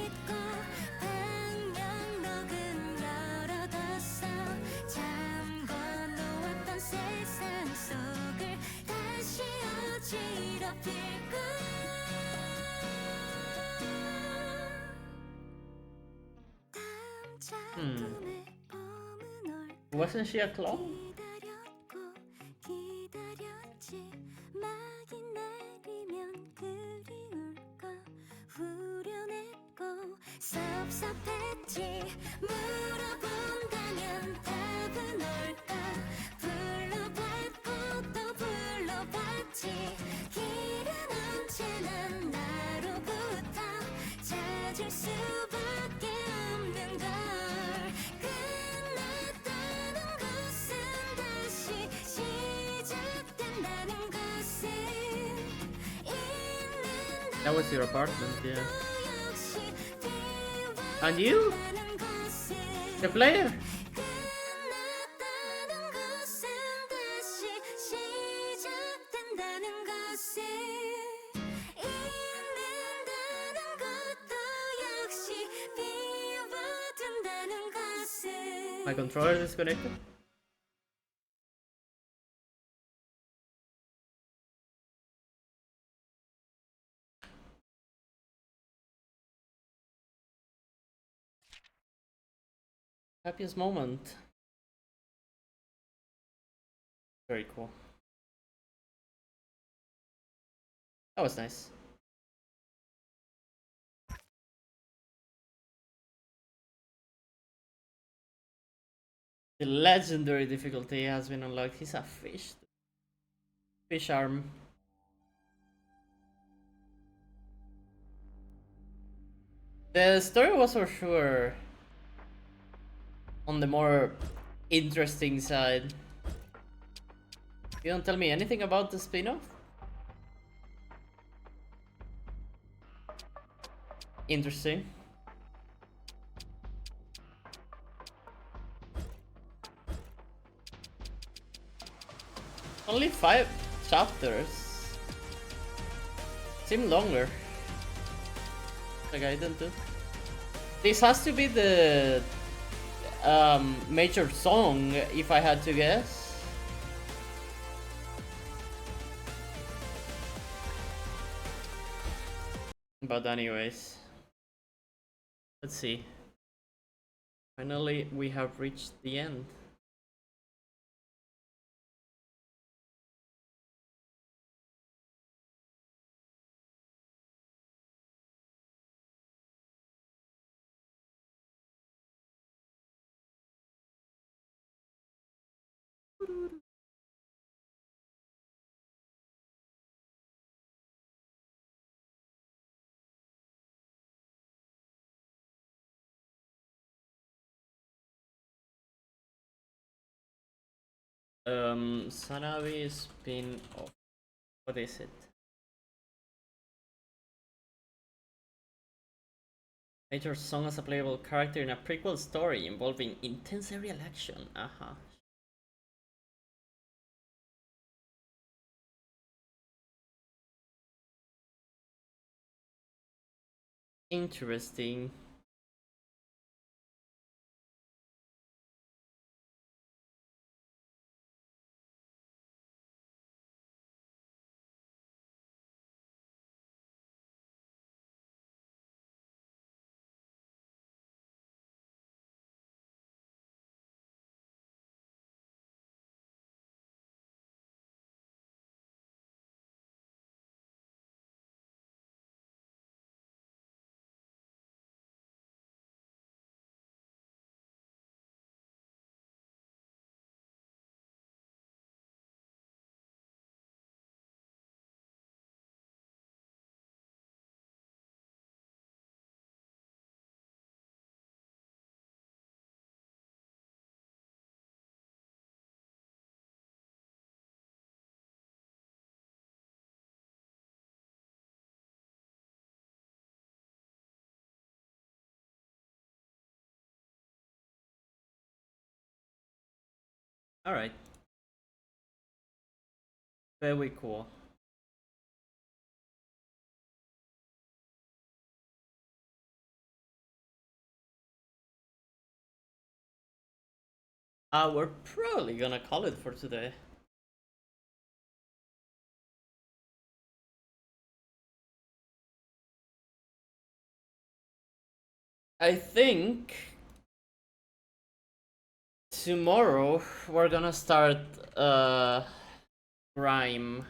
Wasn't she a clone? That was your apartment, yeah. And you? The player? My controller is disconnected? Happiest moment. Very cool. That was nice. The legendary difficulty has been unlocked. He's a fish. Fish arm. The story was for sure on the more interesting side. You don't tell me anything about the spin-off? Interesting. Only 5 chapters. Seem longer. Like I didn't do. This has to be the major song, if I had to guess. But anyways, let's see. Finally, we have reached the end. Sanabi spin-off. What is it? Major song as a playable character in a prequel story involving intense aerial action. Aha. Interesting. Alright. Very cool. We're probably gonna call it for today. I think tomorrow we're gonna start Grime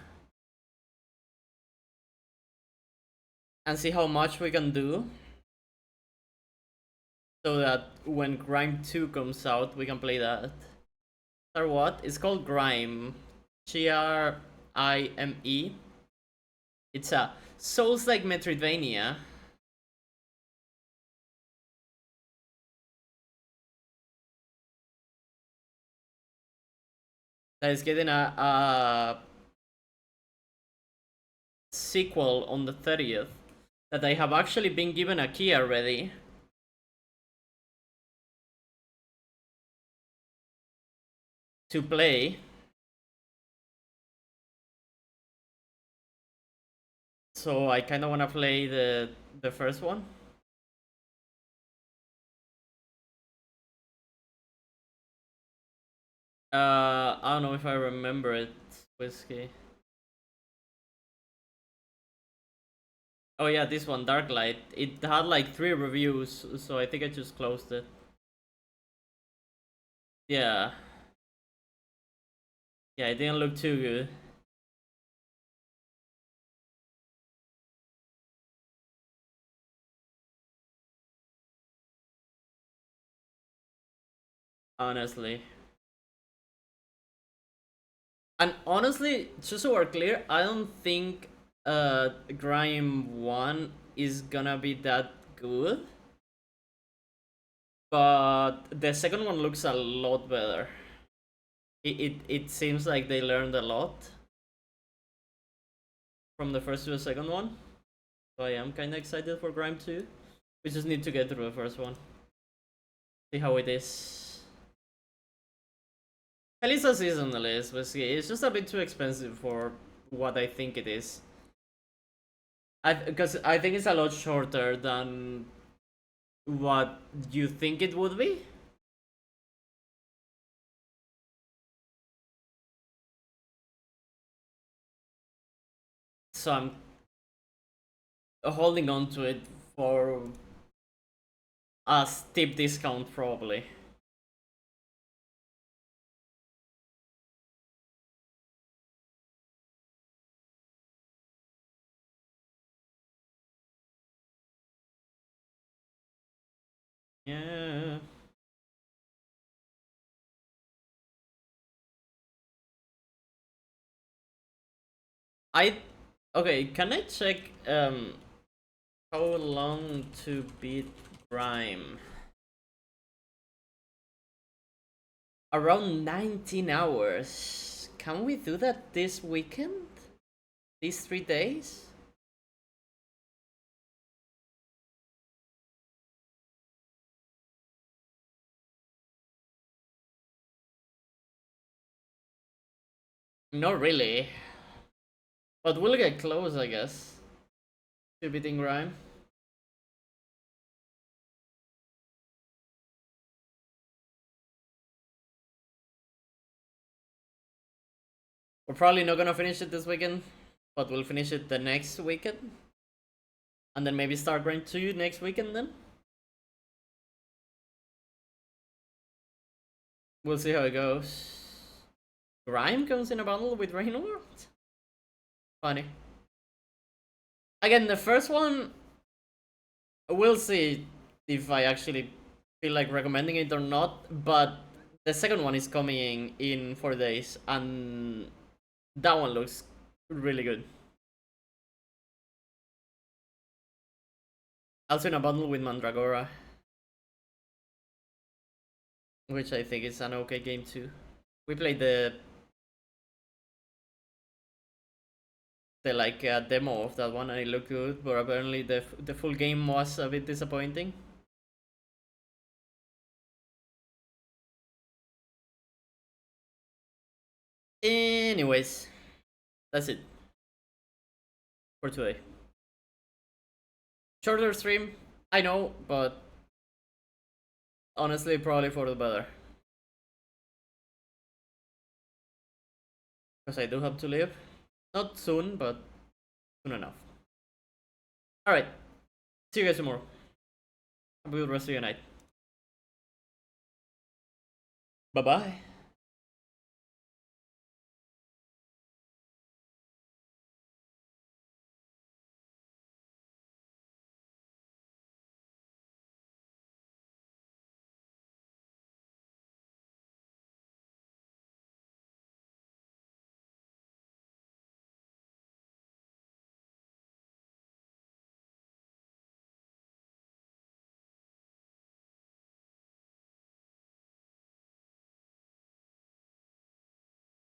and see how much we can do, so that when Grime 2 comes out we can play that. Or what? It's called Grime. Grime. It's a Souls-like Metroidvania. That is getting a sequel on the 30th. that I have actually been given a key already. To play. So I kind of want to play the first one. I don't know if I remember it, Whiskey. Oh yeah, this one, Darklight. It had like 3 reviews, so I think I just closed it. Yeah. Yeah, it didn't look too good. Honestly. And honestly, just so we're clear, I don't think Grime 1 is gonna be that good. But the second one looks a lot better. It seems like they learned a lot from the first to the second one. So I am kinda excited for Grime 2. We just need to get through the first one. See how it is. At least a seasonal is, but it's just a bit too expensive for what I think it is. Because I think it's a lot shorter than what you think it would be. So I'm holding on to it for a steep discount, probably. Yeah. I okay. Can I check how long to beat Prime? Around 19 hours. Can we do that this weekend? These 3 days? Not really. But we'll get close, I guess, to beating Grime. We're probably not gonna finish it this weekend, but we'll finish it the next weekend. And then maybe start Grime 2 next weekend then? We'll see how it goes. Grime comes in a bundle with Raynor? Funny. Again, the first one, we'll see if I actually feel like recommending it or not, but the second one is coming in 4 days, and that one looks really good. Also in a bundle with Mandragora, which I think is an okay game too. We played the like demo of that one and it looked good, but apparently the full game was a bit disappointing. Anyways, that's it for today. Shorter stream, I know, but honestly, probably for the better. Because I do have to leave. Not soon, but soon enough. Alright, see you guys tomorrow. Have a good rest of your night. Bye bye.